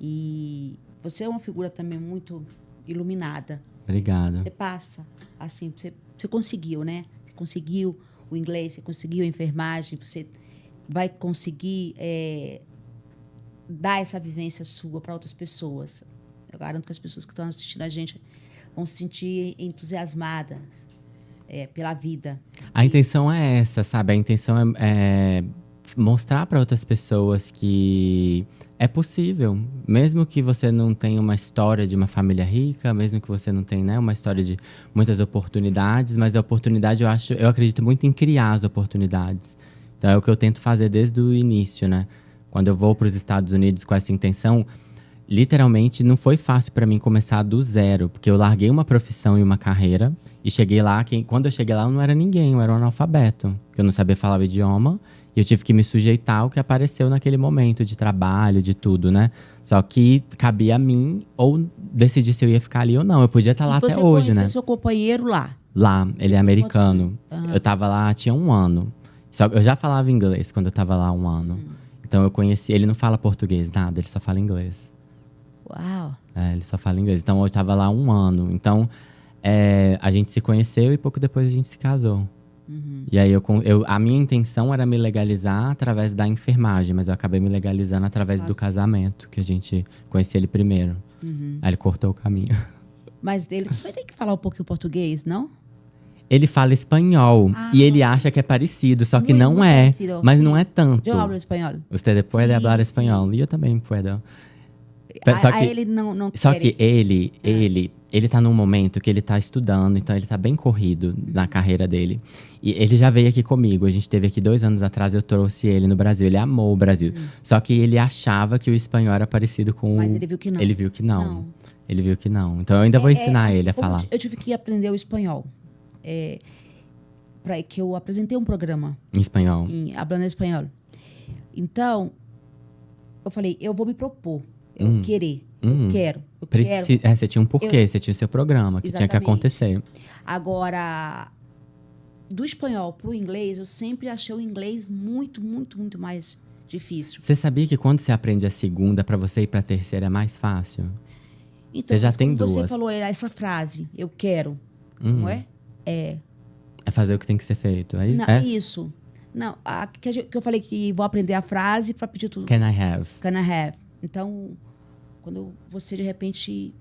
Speaker 1: E você é uma figura também muito iluminada.
Speaker 2: Obrigado.
Speaker 1: Você passa, assim, você conseguiu, né? Você conseguiu o inglês, você conseguiu a enfermagem, você vai conseguir dar essa vivência sua para outras pessoas. Eu garanto que as pessoas que estão assistindo a gente vão se sentir entusiasmadas pela vida.
Speaker 2: A intenção é essa, sabe? A intenção é mostrar para outras pessoas que é possível. Mesmo que você não tenha uma história de uma família rica, mesmo que você não tenha, né, uma história de muitas oportunidades, mas a oportunidade, eu acredito muito em criar as oportunidades. Então é o que eu tento fazer desde o início, né? Quando eu vou para os Estados Unidos com essa intenção, literalmente não foi fácil para mim começar do zero, porque eu larguei uma profissão e uma carreira e cheguei lá, quando eu cheguei lá eu não era ninguém, eu era um analfabeto, eu não sabia falar o idioma e eu tive que me sujeitar ao que apareceu naquele momento de trabalho, de tudo, né? Só que cabia a mim ou decidir se eu ia ficar ali ou não, eu podia estar lá até hoje, né?
Speaker 1: Você conheceu seu companheiro lá?
Speaker 2: Lá, ele é americano. Eu tava lá, tinha 1 ano. Só eu já falava inglês quando eu tava lá 1 ano. Então eu conheci, ele não fala português, nada, ele só fala inglês.
Speaker 1: Uau!
Speaker 2: Ele só fala inglês. Então eu tava lá 1 ano. Então a gente se conheceu e pouco depois a gente se casou.
Speaker 1: Uhum.
Speaker 2: E aí a minha intenção era me legalizar através da enfermagem, mas eu acabei me legalizando através do casamento, que a gente conhecia ele primeiro.
Speaker 1: Uhum.
Speaker 2: Aí ele cortou o caminho.
Speaker 1: Mas ele vai ter que falar um pouquinho português, não?
Speaker 2: Ele fala espanhol e ele acha que é parecido, só que
Speaker 1: Muy,
Speaker 2: não
Speaker 1: muy
Speaker 2: é.
Speaker 1: parecido.
Speaker 2: Mas não é tanto.
Speaker 1: Eu hablo espanhol.
Speaker 2: Você puede
Speaker 1: Sí,
Speaker 2: hablar
Speaker 1: sí.
Speaker 2: espanhol. E eu também puedo.
Speaker 1: Ele não
Speaker 2: Só
Speaker 1: quer.
Speaker 2: que ele tá num momento que ele tá estudando, então ele tá bem corrido na carreira dele. E ele já veio aqui comigo, a gente teve aqui 2 anos atrás, eu trouxe ele no Brasil, ele amou o Brasil. Só que ele achava que o espanhol era parecido com
Speaker 1: Mas ele viu que não.
Speaker 2: Ele viu que não.
Speaker 1: Não.
Speaker 2: Ele viu que não. Então eu ainda vou ensinar
Speaker 1: assim,
Speaker 2: ele a
Speaker 1: como
Speaker 2: falar.
Speaker 1: Eu tive que aprender o espanhol. Para que eu apresentei um programa
Speaker 2: Em espanhol.
Speaker 1: Hablando Espanhol. Então, eu falei, eu vou me propor. Eu querer. Eu quero.
Speaker 2: Você tinha um porquê, você tinha o seu programa, que tinha que
Speaker 1: Exatamente.
Speaker 2: acontecer.
Speaker 1: Agora, do espanhol pro inglês, eu sempre achei o inglês muito, muito, muito mais difícil.
Speaker 2: Você sabia que quando você aprende a segunda, pra você ir pra terceira é mais fácil?
Speaker 1: Então,
Speaker 2: Você já
Speaker 1: mas
Speaker 2: tem
Speaker 1: como você
Speaker 2: duas.
Speaker 1: falou essa frase, eu quero, não é?
Speaker 2: É fazer o que tem que ser feito. Aí,
Speaker 1: Não, isso. Não, que eu falei que vou aprender a frase para pedir tudo.
Speaker 2: Can I have?
Speaker 1: Can I have? Então, quando você, de repente,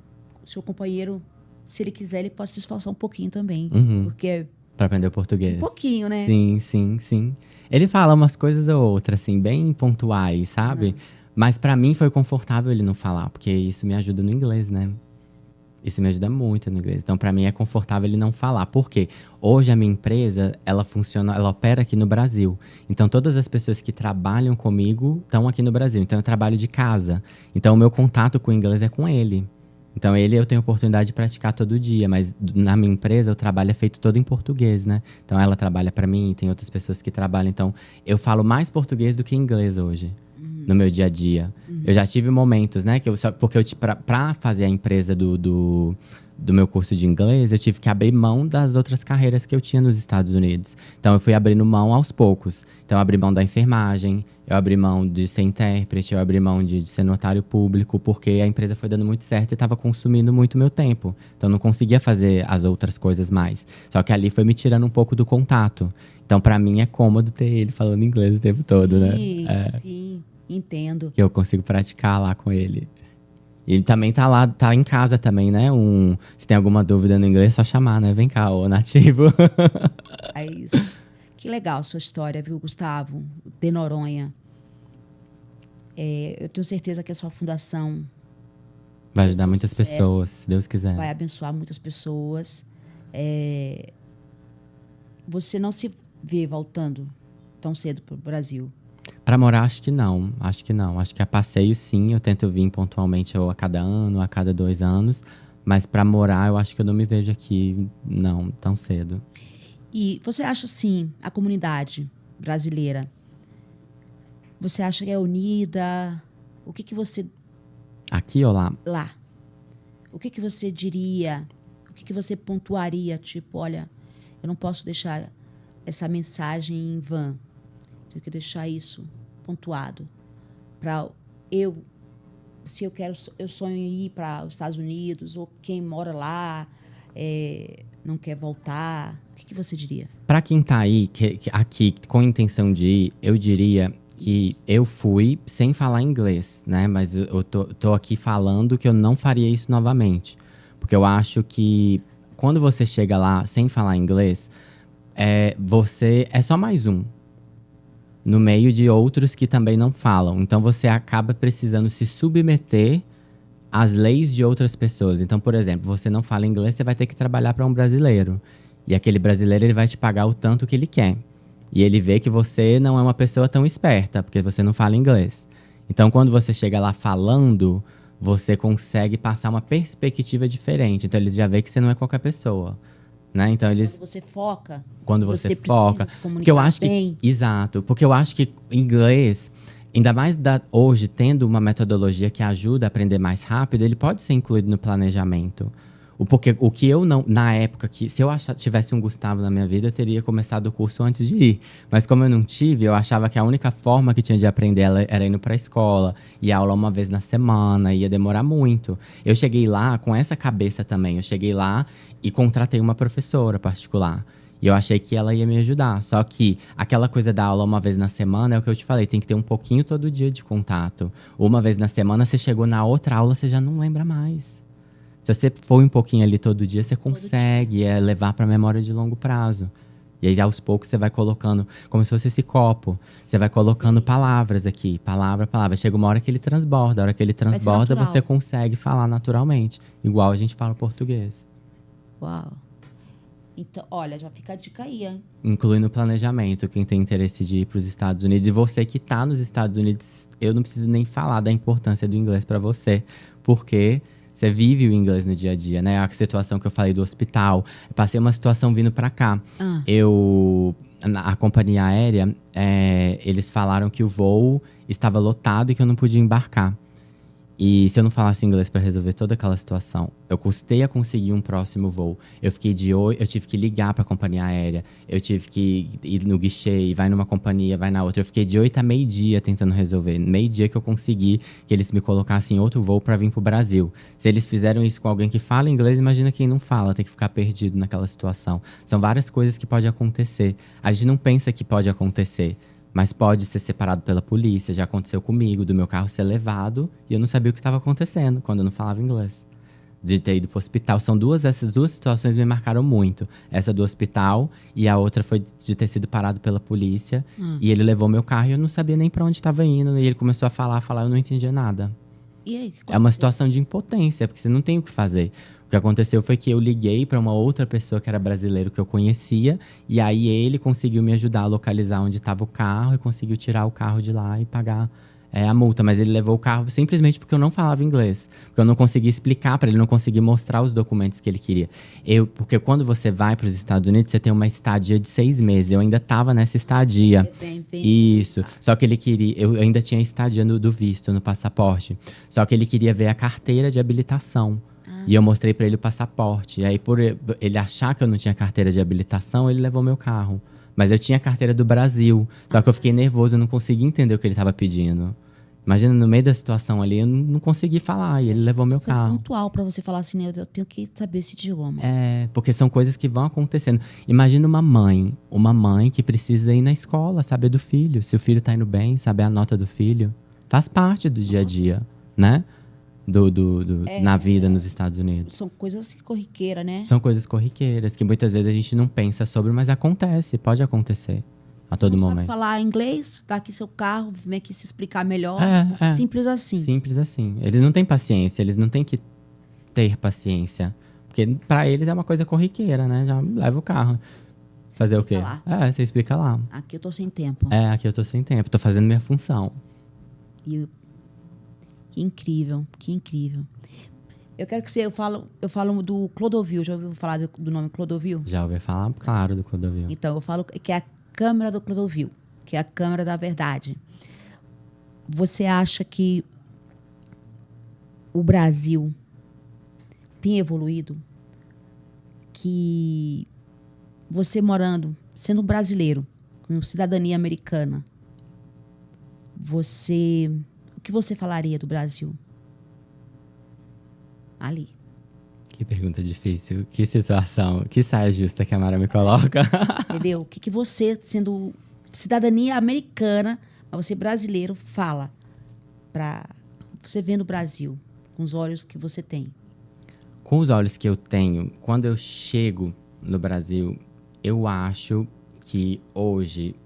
Speaker 1: o seu companheiro, se ele quiser, ele pode se esforçar um pouquinho também. Porque
Speaker 2: Pra aprender o português.
Speaker 1: um pouquinho, né?
Speaker 2: Sim, sim, sim. Ele fala umas coisas ou outras, assim, bem pontuais, sabe? Mas pra mim foi confortável ele não falar, porque isso me ajuda no inglês, né? Isso me ajuda muito no inglês. Então, pra mim, é confortável ele não falar. Por quê? Hoje, a minha empresa, ela opera aqui no Brasil. Então, todas as pessoas que trabalham comigo estão aqui no Brasil. Então, eu trabalho de casa. Então, o meu contato com o inglês é com ele. Então, eu tenho oportunidade de praticar todo dia. Mas, na minha empresa, o trabalho é feito todo em português, né? Então, ela trabalha pra mim, tem outras pessoas que trabalham. Então, eu falo mais português do que inglês hoje. No meu dia a dia. Eu já tive momentos, né? Porque pra fazer a empresa do do meu curso de inglês, eu tive que abrir mão das outras carreiras que eu tinha nos Estados Unidos. Então, eu fui abrindo mão aos poucos. Então, eu abri mão da enfermagem, eu abri mão de ser intérprete, eu abri mão de ser notário público, porque a empresa foi dando muito certo e estava consumindo muito meu tempo. Então, eu não conseguia fazer as outras coisas mais. Só que ali foi me tirando um pouco do contato. Então, para mim, é cômodo ter ele falando inglês o tempo todo, né?
Speaker 1: Sim, entendo.
Speaker 2: Que eu consigo praticar lá com ele. E ele também tá lá, tá em casa também, né? Se tem alguma dúvida no inglês, é só chamar, né? Vem cá, ô nativo.
Speaker 1: É isso. Que legal a sua história, viu, Gustavo? De Noronha. Eu tenho certeza que a sua fundação
Speaker 2: Vai ajudar
Speaker 1: Esse
Speaker 2: muitas
Speaker 1: sucesso
Speaker 2: pessoas, se Deus quiser.
Speaker 1: vai abençoar muitas pessoas. Você não se vê voltando tão cedo para o Brasil?
Speaker 2: Pra morar, acho que não. Acho que não. Acho que a passeio, sim. Eu tento vir pontualmente ou a cada ano, a cada 2 anos. Mas pra morar, eu acho que eu não me vejo aqui, não, tão cedo.
Speaker 1: E você acha, assim, a comunidade brasileira, você acha que é unida? O que você...
Speaker 2: Aqui ou lá?
Speaker 1: Lá. O que você diria? O que você pontuaria? Tipo, olha, eu não posso deixar essa mensagem em vão. Tenho que deixar isso pontuado. Para se eu sonho em ir para os Estados Unidos, ou quem mora lá não quer voltar, o que você diria?
Speaker 2: Para quem tá aí, aqui com intenção de ir, eu diria que eu fui sem falar inglês, né? Mas eu tô aqui falando que eu não faria isso novamente. Porque eu acho que quando você chega lá sem falar inglês, você é só mais um. No meio de outros que também não falam. Então, você acaba precisando se submeter às leis de outras pessoas. Então, por exemplo, você não fala inglês, você vai ter que trabalhar para um brasileiro. E aquele brasileiro, ele vai te pagar o tanto que ele quer. E ele vê que você não é uma pessoa tão esperta, porque você não fala inglês. Então, quando você chega lá falando, você consegue passar uma perspectiva diferente. Então, eles já veem que você não é qualquer pessoa. Né? Então,
Speaker 1: Quando você foca,
Speaker 2: você foca,
Speaker 1: se comunicar
Speaker 2: porque eu acho
Speaker 1: bem.
Speaker 2: Exato, porque eu acho que inglês, ainda mais hoje, tendo uma metodologia que ajuda a aprender mais rápido, ele pode ser incluído no planejamento. Porque o que eu não, na época, se eu tivesse um Gustavo na minha vida, eu teria começado o curso antes de ir. Mas como eu não tive, eu achava que a única forma que tinha de aprender era indo pra escola, ir aula uma vez na semana, ia demorar muito. Eu cheguei lá com essa cabeça também, eu cheguei lá e contratei uma professora particular. E eu achei que ela ia me ajudar. Só que aquela coisa da aula uma vez na semana é o que eu te falei, tem que ter um pouquinho todo dia de contato. Uma vez na semana, você chegou na outra aula, você já não lembra mais. Se você for um pouquinho ali todo dia, você consegue levar para memória de longo prazo. E aí, aos poucos, você vai colocando, como se fosse esse copo. Você vai colocando palavras aqui, palavra. Chega uma hora que ele transborda. A hora que ele transborda, você consegue falar naturalmente. Igual a gente fala português.
Speaker 1: Uau. Então, olha, já fica a dica aí, hein?
Speaker 2: Inclui no planejamento, quem tem interesse de ir para os Estados Unidos. E você que está nos Estados Unidos, eu não preciso nem falar da importância do inglês para você. Porque... você vive o inglês no dia a dia, né? A situação que eu falei do hospital. Eu passei uma situação vindo pra cá. A companhia aérea, eles falaram que o voo estava lotado e que eu não podia embarcar. E se eu não falasse inglês para resolver toda aquela situação, eu custei a conseguir um próximo voo. Eu tive que ligar para a companhia aérea, eu tive que ir no guichê, e vai numa companhia, vai na outra. Eu fiquei de 8 a meio-dia tentando resolver. Meio-dia que eu consegui que eles me colocassem em outro voo para vir pro Brasil. Se eles fizeram isso com alguém que fala inglês, imagina quem não fala, tem que ficar perdido naquela situação. São várias coisas que podem acontecer. A gente não pensa que pode acontecer. Mas pode ser separado pela polícia, já aconteceu comigo, do meu carro ser levado e eu não sabia o que estava acontecendo quando eu não falava inglês. De ter ido pro hospital. Essas duas situações me marcaram muito. Essa do hospital e a outra foi de ter sido parado pela polícia. E ele levou meu carro e eu não sabia nem para onde estava indo. E ele começou a falar, eu não entendia nada.
Speaker 1: E aí,
Speaker 2: é uma situação de impotência, porque você não tem o que fazer. O que aconteceu foi que eu liguei para uma outra pessoa que era brasileiro que eu conhecia. E aí ele conseguiu me ajudar a localizar onde estava o carro e conseguiu tirar o carro de lá e pagar a multa. Mas ele levou o carro simplesmente porque eu não falava inglês. Porque eu não conseguia explicar para ele, não conseguia mostrar os documentos que ele queria. Porque quando você vai para os Estados Unidos, você tem uma estadia de 6 meses. Eu ainda estava nessa estadia. Isso. Só que ele queria... Eu ainda tinha estadia do visto, no passaporte. Só que ele queria ver a carteira de habilitação. E eu mostrei pra ele o passaporte. E aí, por ele achar que eu não tinha carteira de habilitação, ele levou meu carro. Mas eu tinha carteira do Brasil. Só que eu fiquei nervoso, eu não consegui entender o que ele tava pedindo. Imagina, no meio da situação ali, eu não consegui falar. E ele levou meu
Speaker 1: Foi
Speaker 2: carro.
Speaker 1: pontual pra você falar assim, né? Eu tenho que saber esse idioma.
Speaker 2: É, porque são coisas que vão acontecendo. Imagina uma mãe que precisa ir na escola, saber do filho. Se o filho tá indo bem, saber a nota do filho. Faz parte do dia a dia, né? Na vida nos Estados Unidos.
Speaker 1: São coisas assim, corriqueiras, né?
Speaker 2: São coisas corriqueiras que muitas vezes a gente não pensa sobre, mas acontece, pode acontecer a todo
Speaker 1: Não
Speaker 2: momento.
Speaker 1: sabe falar inglês, dá aqui seu carro, vem aqui se explicar melhor.
Speaker 2: É.
Speaker 1: Simples assim.
Speaker 2: Simples assim. Eles não têm paciência, eles não têm que ter paciência. Porque pra eles é uma coisa corriqueira, né? Já leva o carro. Fazer o quê?
Speaker 1: Lá.
Speaker 2: Você explica lá.
Speaker 1: Aqui eu tô sem tempo.
Speaker 2: Aqui eu tô sem tempo, tô fazendo minha função.
Speaker 1: Que incrível, que incrível. Eu quero que você... Eu falo do Clodovil. Já ouviu falar do nome Clodovil?
Speaker 2: Já ouvi falar, claro, do Clodovil.
Speaker 1: Então, eu falo que é a Câmara do Clodovil, que é a Câmara da Verdade. Você acha que o Brasil tem evoluído? Que você sendo um brasileiro, com cidadania americana, o que você falaria do Brasil? Ali.
Speaker 2: Que pergunta difícil, que situação, que saia justa que a Mara me coloca.
Speaker 1: Entendeu? O que você, sendo cidadania americana, mas você brasileiro, fala pra você ver no Brasil, com os olhos que você tem?
Speaker 2: Com os olhos que eu tenho, quando eu chego no Brasil, eu acho que hoje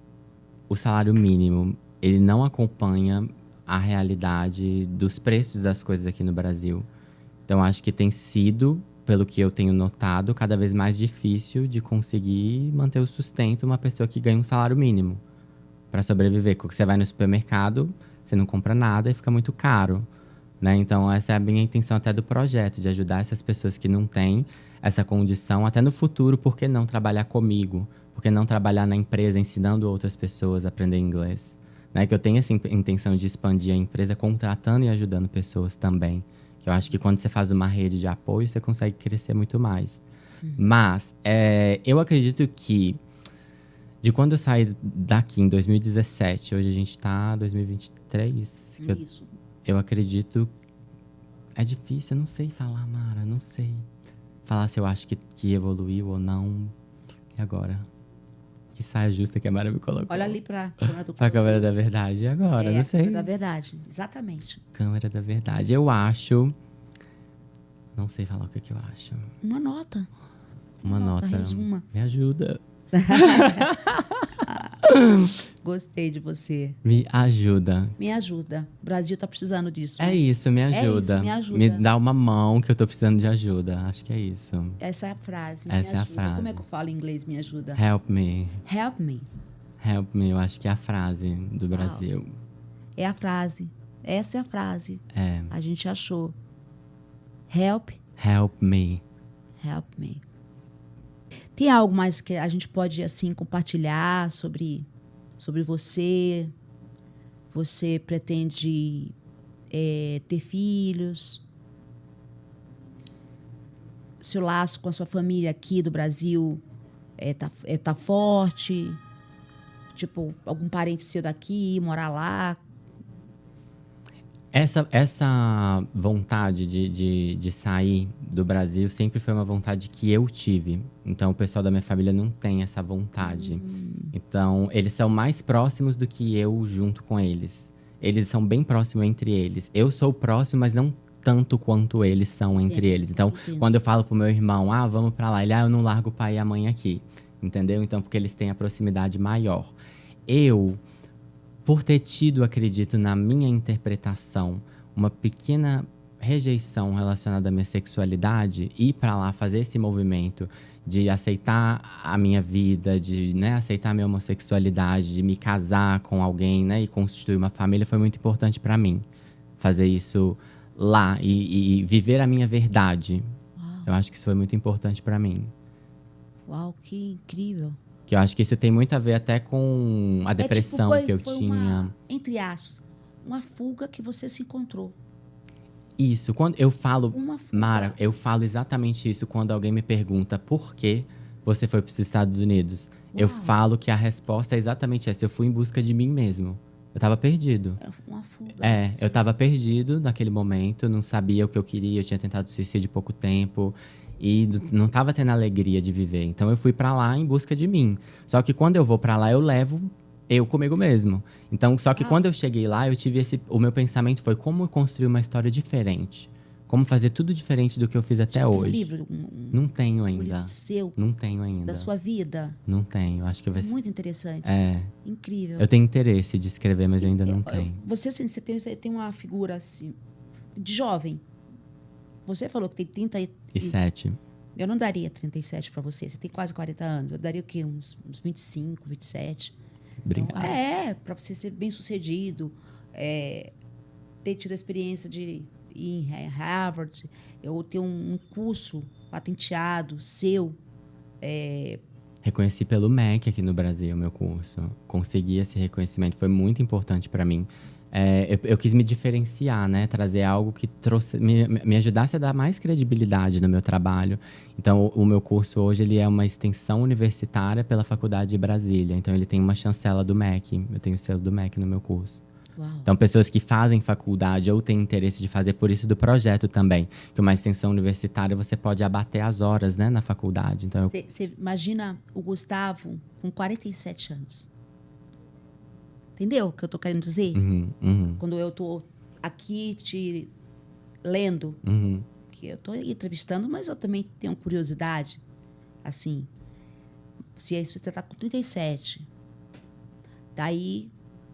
Speaker 2: o salário mínimo, ele não acompanha a realidade dos preços das coisas aqui no Brasil. Então, acho que tem sido, pelo que eu tenho notado, cada vez mais difícil de conseguir manter o sustento uma pessoa que ganha um salário mínimo para sobreviver. Porque você vai no supermercado, você não compra nada e fica muito caro, né? Então, essa é a minha intenção até do projeto, de ajudar essas pessoas que não têm essa condição. Até no futuro, por que não trabalhar comigo? Por que não trabalhar na empresa ensinando outras pessoas a aprender inglês? Né? Que eu tenho essa intenção de expandir a empresa contratando e ajudando pessoas também. Eu acho que quando você faz uma rede de apoio, você consegue crescer muito mais. Mas eu acredito que de quando eu saí daqui em 2017, hoje a gente tá em 2023,
Speaker 1: Isso.
Speaker 2: eu acredito... É difícil, eu não sei falar, Mara, não sei. Falar se eu acho que evoluiu ou não. E agora? Que saia justa que a Mara me colocou.
Speaker 1: Olha ali pra Câmara do
Speaker 2: Pra Câmara da Verdade. E agora? Não sei.
Speaker 1: Câmara da Verdade, exatamente.
Speaker 2: Câmara da Verdade. Eu acho... Não sei falar o que eu acho.
Speaker 1: Uma nota.
Speaker 2: Uma nota.
Speaker 1: Resuma.
Speaker 2: Me ajuda.
Speaker 1: Gostei de você.
Speaker 2: Me ajuda.
Speaker 1: Me ajuda. O Brasil tá precisando disso.
Speaker 2: É
Speaker 1: né?
Speaker 2: isso, me ajuda.
Speaker 1: Isso, me ajuda.
Speaker 2: Me dá uma mão que eu tô precisando de ajuda. Acho que é isso.
Speaker 1: Essa é a frase.
Speaker 2: Essa
Speaker 1: me
Speaker 2: é a
Speaker 1: ajuda.
Speaker 2: frase.
Speaker 1: Como é que eu falo em inglês, me ajuda?
Speaker 2: Help me.
Speaker 1: Help me.
Speaker 2: Help me, eu acho que é a frase do Brasil.
Speaker 1: É a frase. Essa é a frase.
Speaker 2: É.
Speaker 1: A gente achou. Help.
Speaker 2: Help me.
Speaker 1: Help me. Tem algo mais que a gente pode, assim, compartilhar sobre você? Você pretende ter filhos? Seu laço com a sua família aqui do Brasil tá forte? Tipo, algum parente seu daqui, morar lá?
Speaker 2: Essa vontade de sair do Brasil sempre foi uma vontade que eu tive. Então, o pessoal da minha família não tem essa vontade. Então, eles são mais próximos do que eu junto com eles. Eles são bem próximos entre eles. Eu sou próximo, mas não tanto quanto eles são entre eles. Então, quando eu falo pro meu irmão, vamos pra lá, ele, eu não largo o pai e a mãe aqui. Entendeu? Então, porque eles têm a proximidade maior. Por ter tido, acredito, na minha interpretação, uma pequena rejeição relacionada à minha sexualidade, ir para lá fazer esse movimento de aceitar a minha vida, de aceitar a minha homossexualidade, de me casar com alguém, e constituir uma família, foi muito importante para mim. Fazer isso lá e viver a minha verdade.
Speaker 1: Uau.
Speaker 2: Eu acho que isso foi muito importante para mim.
Speaker 1: Uau, que incrível.
Speaker 2: Que eu acho que isso tem muito a ver até com a depressão que eu tinha.
Speaker 1: Entre aspas, uma fuga que você se encontrou.
Speaker 2: Isso, quando eu falo,
Speaker 1: Uma fuga.
Speaker 2: Mara, eu falo exatamente isso quando alguém me pergunta por que você foi para os Estados Unidos. Eu
Speaker 1: Uau.
Speaker 2: falo que a resposta é exatamente essa. Eu fui em busca de mim mesmo. Eu tava perdido.
Speaker 1: É uma fuga.
Speaker 2: Eu tava perdido naquele momento, não sabia o que eu queria, eu tinha tentado suicídio há pouco tempo e não tava tendo alegria de viver. Então eu fui pra lá em busca de mim. Só que quando eu vou pra lá, eu levo eu comigo mesmo. Então, só que
Speaker 1: Uau.
Speaker 2: quando eu cheguei lá, eu tive o meu pensamento foi como construir uma história diferente. Como fazer tudo diferente do que eu fiz até
Speaker 1: Tipo,
Speaker 2: hoje.
Speaker 1: Um livro,
Speaker 2: Não tenho
Speaker 1: um
Speaker 2: ainda.
Speaker 1: livro seu,
Speaker 2: Não tenho ainda.
Speaker 1: da sua vida.
Speaker 2: Não tenho. Acho que vai ser.
Speaker 1: Muito interessante.
Speaker 2: É.
Speaker 1: Incrível.
Speaker 2: Eu tenho interesse de escrever, mas eu ainda não tenho.
Speaker 1: Você, assim, você tem uma figura assim, de jovem. Você falou que tem 30
Speaker 2: E 7.
Speaker 1: Eu não daria 37 para você. Você tem quase 40 anos. Eu daria o quê? Uns 25, 27.
Speaker 2: Obrigado.
Speaker 1: Então, para você ser bem sucedido, ter tido a experiência de ir em Harvard, eu ter um curso patenteado seu.
Speaker 2: Reconheci pelo MEC aqui no Brasil, meu curso. Consegui esse reconhecimento, foi muito importante para mim. Eu quis me diferenciar, né? Trazer algo que me ajudasse a dar mais credibilidade no meu trabalho. Então, o meu curso hoje ele é uma extensão universitária pela Faculdade de Brasília. Então, ele tem uma chancela do MEC. Eu tenho o selo do MEC no meu curso.
Speaker 1: Uau.
Speaker 2: Então, pessoas que fazem faculdade ou têm interesse de fazer, por isso do projeto também. Que uma extensão universitária, você pode abater as horas, né, na faculdade. Então,
Speaker 1: Você imagina o Gustavo com 47 anos. Entendeu o que eu tô querendo dizer? Quando eu tô aqui te lendo, que eu tô entrevistando, mas eu também tenho curiosidade. Assim, se você tá com 37, daí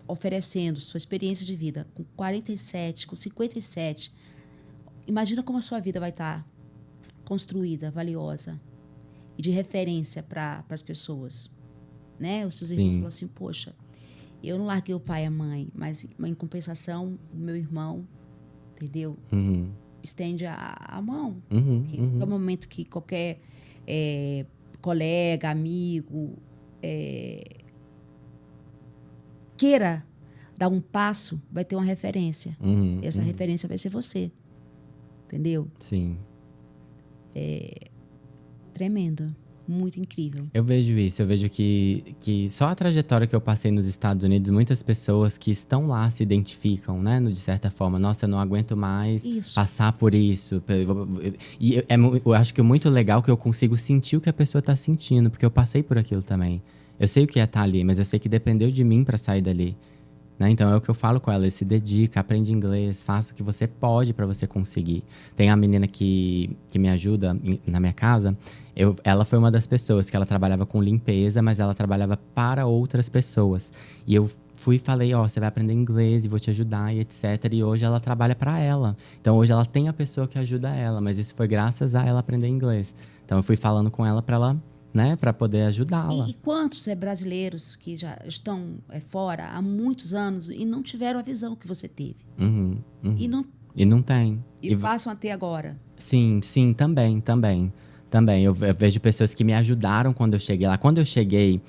Speaker 1: oferecendo sua experiência de vida com 47, com 57, imagina como a sua vida vai estar construída, valiosa e de referência para as pessoas, né? Os seus irmãos falam assim, poxa, eu não larguei o pai e a mãe, mas em compensação, o meu irmão, entendeu? Estende a mão. É o momento que qualquer colega, amigo, queira dar um passo, vai ter uma referência. Essa referência vai ser você. Entendeu?
Speaker 2: Sim.
Speaker 1: Tremendo. Muito incrível.
Speaker 2: Eu vejo isso, eu vejo que só a trajetória que eu passei nos Estados Unidos, muitas pessoas que estão lá se identificam, né, de certa forma. Nossa, eu não aguento mais passar por isso. E eu acho que é muito legal que eu consigo sentir o que a pessoa está sentindo, porque eu passei por aquilo também. Eu sei o que é estar ali, mas eu sei que dependeu de mim para sair dali. Né? Então é o que eu falo com ela, se dedica, aprende inglês, faça o que você pode para você conseguir. Tem a menina que me ajuda na minha casa, ela foi uma das pessoas que ela trabalhava com limpeza, mas ela trabalhava para outras pessoas. E eu fui e falei, você vai aprender inglês e vou te ajudar e etc. E hoje ela trabalha para ela. Então hoje ela tem a pessoa que ajuda ela, mas isso foi graças a ela aprender inglês. Então eu fui falando com ela para ela, né, para poder ajudá-la.
Speaker 1: E quantos brasileiros que já estão fora há muitos anos e não tiveram a visão que você teve?
Speaker 2: E não tem.
Speaker 1: E passam a ter agora.
Speaker 2: Sim, também. Eu vejo pessoas que me ajudaram quando eu cheguei lá. Quando eu cheguei,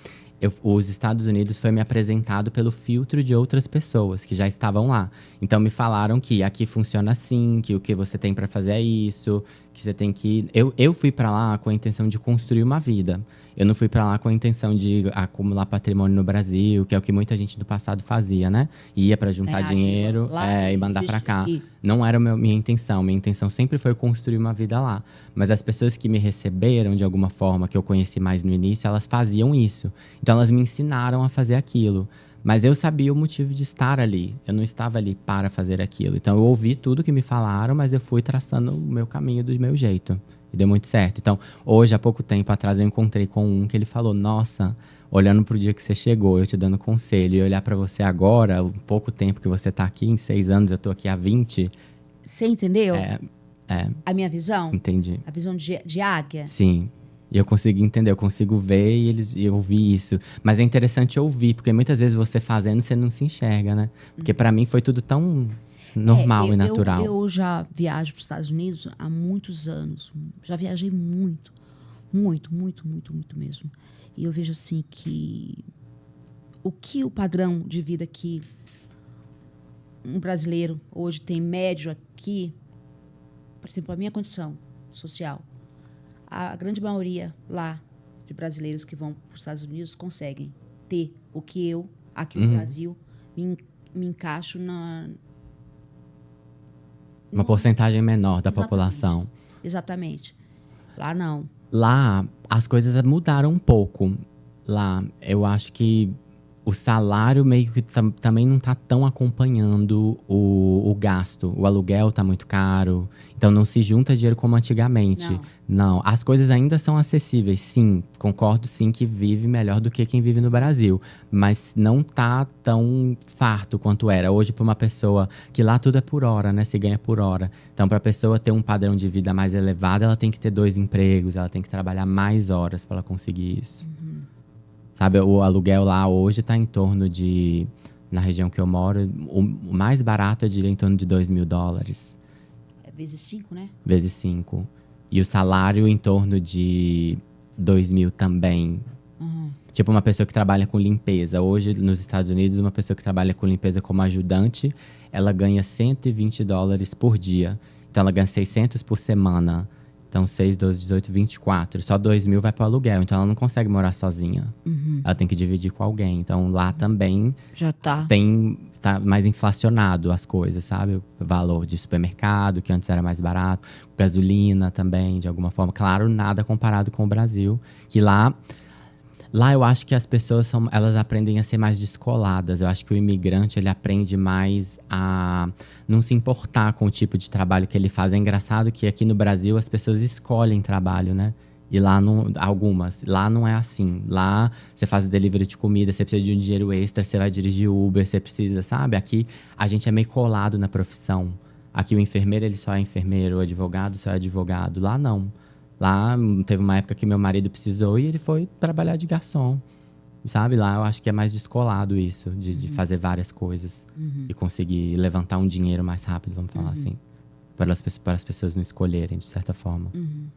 Speaker 2: os Estados Unidos foi me apresentado pelo filtro de outras pessoas que já estavam lá. Então, me falaram que aqui funciona assim, que o que você tem para fazer é isso, que você tem que... Eu fui para lá com a intenção de construir uma vida. Eu não fui para lá com a intenção de acumular patrimônio no Brasil, que é o que muita gente do passado fazia, né? Ia para juntar dinheiro e mandar para cá. Não era minha intenção. Minha intenção sempre foi construir uma vida lá. Mas as pessoas que me receberam, de alguma forma, que eu conheci mais no início, elas faziam isso. Então, elas me ensinaram a fazer aquilo. Mas eu sabia o motivo de estar ali. Eu não estava ali para fazer aquilo. Então, eu ouvi tudo que me falaram, mas eu fui traçando o meu caminho do meu jeito. E deu muito certo. Então, hoje, há pouco tempo atrás, eu encontrei com um que ele falou, nossa, olhando pro dia que você chegou, eu te dando conselho, e olhar para você agora, o pouco tempo que você tá aqui, em 6 anos, eu tô aqui há 20.
Speaker 1: Você entendeu? A minha visão?
Speaker 2: Entendi.
Speaker 1: A visão de águia?
Speaker 2: Sim. E eu consegui entender, eu consigo ver e eu ouvi isso. Mas é interessante ouvir, porque muitas vezes você fazendo, você não se enxerga, né? Porque para mim foi tudo tão normal e natural.
Speaker 1: Eu já viajo para os Estados Unidos há muitos anos. Já viajei muito. Muito mesmo. E eu vejo assim que o padrão de vida que um brasileiro hoje tem médio aqui por exemplo, a minha condição social, a grande maioria lá de brasileiros que vão para os Estados Unidos conseguem ter o que eu, aqui no Brasil, me encaixo
Speaker 2: Uma porcentagem menor da
Speaker 1: Exatamente.
Speaker 2: população.
Speaker 1: Exatamente. Lá não.
Speaker 2: Lá, as coisas mudaram um pouco. Lá, eu acho que o salário meio que também não tá tão acompanhando o gasto. O aluguel tá muito caro. Então, não se junta dinheiro como antigamente. Não. As coisas ainda são acessíveis, sim. Concordo, sim, que vive melhor do que quem vive no Brasil. Mas não tá tão farto quanto era. Hoje, para uma pessoa que lá tudo é por hora, né? Se ganha por hora. Então, para a pessoa ter um padrão de vida mais elevado, ela tem que ter 2 empregos. Ela tem que trabalhar mais horas para ela conseguir isso. Sabe, o aluguel lá hoje tá em torno de… Na região que eu moro, o mais barato eu diria em torno de $2.000.
Speaker 1: É vezes 5, né?
Speaker 2: Vezes 5. E o salário em torno de 2.000 também. Tipo, uma pessoa que trabalha com limpeza. Hoje, nos Estados Unidos, uma pessoa que trabalha com limpeza como ajudante, ela ganha $120 por dia. Então, ela ganha 600 por semana. Então, 6, 12, 18, 24. Só 2.000 vai pro aluguel. Então, ela não consegue morar sozinha. Ela tem que dividir com alguém. Então, lá também
Speaker 1: Já tá.
Speaker 2: tá mais inflacionado as coisas, sabe? O valor de supermercado, que antes era mais barato. Gasolina também, de alguma forma. Claro, nada comparado com o Brasil. Que lá eu acho que as pessoas elas aprendem a ser mais descoladas. Eu acho que o imigrante, ele aprende mais a não se importar com o tipo de trabalho que ele faz. É engraçado que aqui no Brasil as pessoas escolhem trabalho, né? E lá não, algumas. Lá não é assim. Lá você faz delivery de comida, você precisa de um dinheiro extra, você vai dirigir Uber, você precisa, sabe? Aqui a gente é meio colado na profissão. Aqui o enfermeiro, ele só é enfermeiro, o advogado só é advogado. Lá não. Lá teve uma época que meu marido precisou e ele foi trabalhar de garçom. Sabe? Lá eu acho que é mais descolado isso, de fazer várias coisas. E conseguir levantar um dinheiro mais rápido, vamos falar assim. Para as pessoas não escolherem, de certa forma.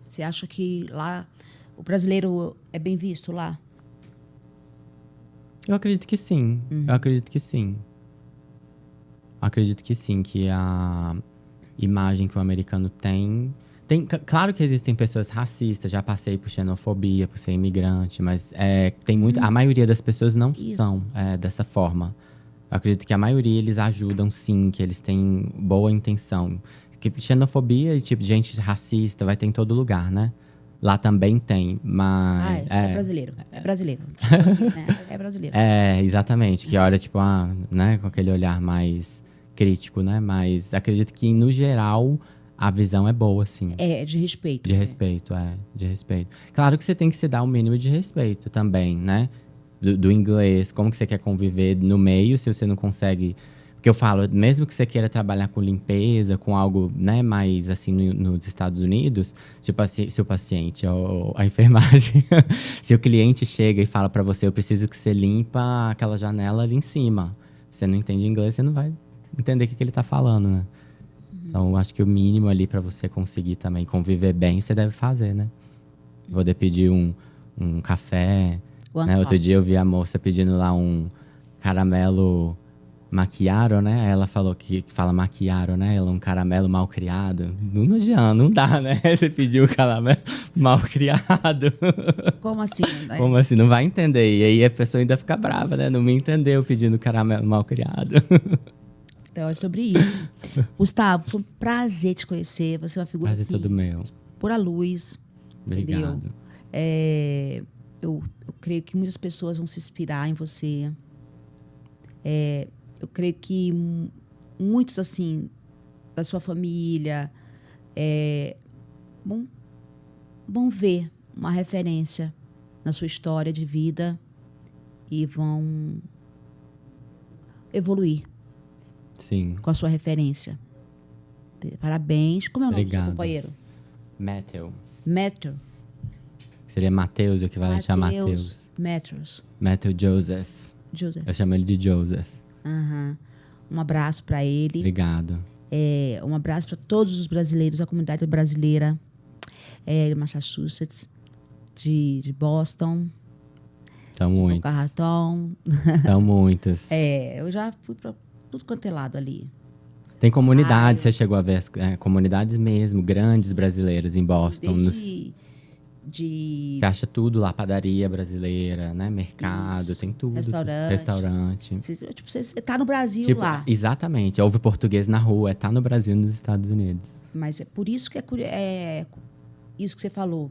Speaker 1: Você acha que lá o brasileiro é bem visto lá?
Speaker 2: Eu acredito que sim. Eu acredito que sim. Acredito que sim, que a imagem que o americano tem… Claro que existem pessoas racistas, já passei por xenofobia, por ser imigrante, mas tem muito… A maioria das pessoas não são dessa forma. Eu acredito que a maioria, eles ajudam sim, que eles têm boa intenção. Que xenofobia e tipo de gente racista vai ter em todo lugar, né? Lá também tem, mas…
Speaker 1: É brasileiro. É brasileiro. É brasileiro.
Speaker 2: Exatamente. Que olha, tipo, né, com aquele olhar mais crítico, né? Mas acredito que, no geral, a visão é boa, sim.
Speaker 1: É, de respeito.
Speaker 2: De respeito, de respeito. Claro que você tem que se dar o mínimo de respeito também, né? Do inglês, como que você quer conviver no meio, se você não consegue… Porque eu falo, mesmo que você queira trabalhar com limpeza, com algo, né, mais assim, nos Estados Unidos, se o paciente, ou a enfermagem, se o cliente chega e fala pra você, eu preciso que você limpa aquela janela ali em cima. Se você não entende inglês, você não vai entender o que ele tá falando, né? Então, eu acho que o mínimo ali pra você conseguir também conviver bem, você deve fazer, né? Poder pedir um café, né? Outro dia eu vi a moça pedindo lá um caramelo macchiato, né? Ela falou que fala macchiato, né? Ela um caramelo mal criado. Não adianta, não dá, né? Você pediu um caramelo mal criado.
Speaker 1: Como assim?
Speaker 2: Como assim? Não vai entender. E aí a pessoa ainda fica brava, né? Não me entendeu pedindo caramelo mal criado.
Speaker 1: Então é sobre isso. Gustavo, foi um prazer te conhecer. Você é uma figura
Speaker 2: prazer
Speaker 1: assim,
Speaker 2: todo meu.
Speaker 1: pura luz.
Speaker 2: Obrigado.
Speaker 1: Eu creio que muitas pessoas vão se inspirar em você. Eu creio que muitos, assim, da sua família vão ver uma referência na sua história de vida e vão evoluir.
Speaker 2: Sim.
Speaker 1: Com a sua referência. Parabéns. Como é o nome do seu companheiro?
Speaker 2: Matthew. Seria Mateus, o equivalente a Mateus. Matthew Joseph. Eu chamo ele de Joseph.
Speaker 1: Um abraço para ele.
Speaker 2: Obrigado.
Speaker 1: Um abraço para todos os brasileiros, a comunidade brasileira de Massachusetts, de Boston.
Speaker 2: São muitos.
Speaker 1: Boca Raton.
Speaker 2: São muitos.
Speaker 1: Eu já fui para tudo quanto é lado ali.
Speaker 2: Tem comunidades,
Speaker 1: bairro.
Speaker 2: você chegou a ver comunidades mesmo, grandes brasileiras em Boston.
Speaker 1: Desde de
Speaker 2: Você acha tudo lá, padaria brasileira, né? Mercado,
Speaker 1: Isso.
Speaker 2: tem tudo.
Speaker 1: Restaurante.
Speaker 2: Restaurante.
Speaker 1: Você tá no Brasil
Speaker 2: Tipo,
Speaker 1: lá.
Speaker 2: exatamente. Ouve português na rua, tá no Brasil e nos Estados Unidos.
Speaker 1: Mas é por isso que é isso que você falou.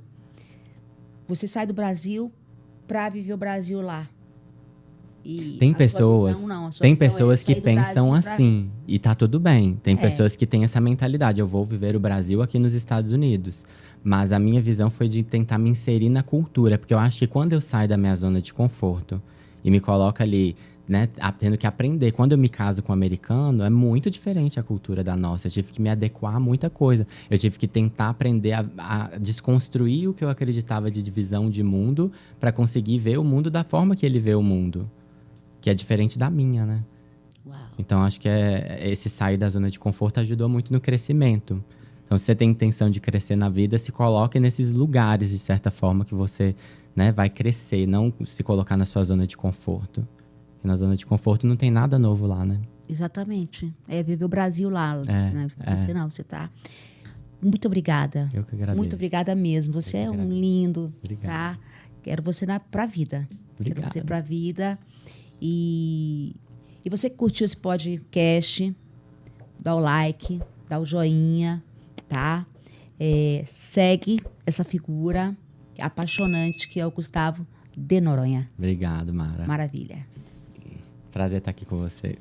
Speaker 1: Você sai do Brasil para viver o Brasil lá. E
Speaker 2: Tem
Speaker 1: a sua
Speaker 2: pessoas,
Speaker 1: visão, não, a sua
Speaker 2: tem
Speaker 1: visão é
Speaker 2: pessoas que
Speaker 1: sair do
Speaker 2: pensam
Speaker 1: Brasil pra-
Speaker 2: assim, e tá tudo bem. Tem
Speaker 1: É.
Speaker 2: pessoas que têm essa mentalidade, eu vou viver o Brasil aqui nos Estados Unidos. Mas a minha visão foi de tentar me inserir na cultura, porque eu acho que quando eu saio da minha zona de conforto e me coloco ali, né, tendo que aprender. Quando eu me caso com um americano, é muito diferente a cultura da nossa. Eu tive que me adequar a muita coisa. Eu tive que tentar aprender a desconstruir o que eu acreditava de divisão de mundo para conseguir ver o mundo da forma que ele vê o mundo. Que é diferente da minha, né?
Speaker 1: Uau.
Speaker 2: Então, acho que esse sair da zona de conforto ajudou muito no crescimento. Então, se você tem intenção de crescer na vida, se coloque nesses lugares, de certa forma, que você, né, vai crescer. Não se colocar na sua zona de conforto. Porque na zona de conforto não tem nada novo lá, né?
Speaker 1: Exatamente. É viver o Brasil lá.
Speaker 2: É,
Speaker 1: Né? Você não, você tá... Muito obrigada.
Speaker 2: Eu que agradeço.
Speaker 1: Muito obrigada mesmo. Você é um
Speaker 2: agradeço.
Speaker 1: lindo,
Speaker 2: Obrigado.
Speaker 1: tá? Quero você pra vida.
Speaker 2: Obrigado.
Speaker 1: Quero você pra vida. E você que curtiu esse podcast, dá o like, dá o joinha, tá? Segue essa figura apaixonante que é o Gustavo de Noronha.
Speaker 2: Obrigado, Mara.
Speaker 1: Maravilha.
Speaker 2: Prazer estar aqui com você.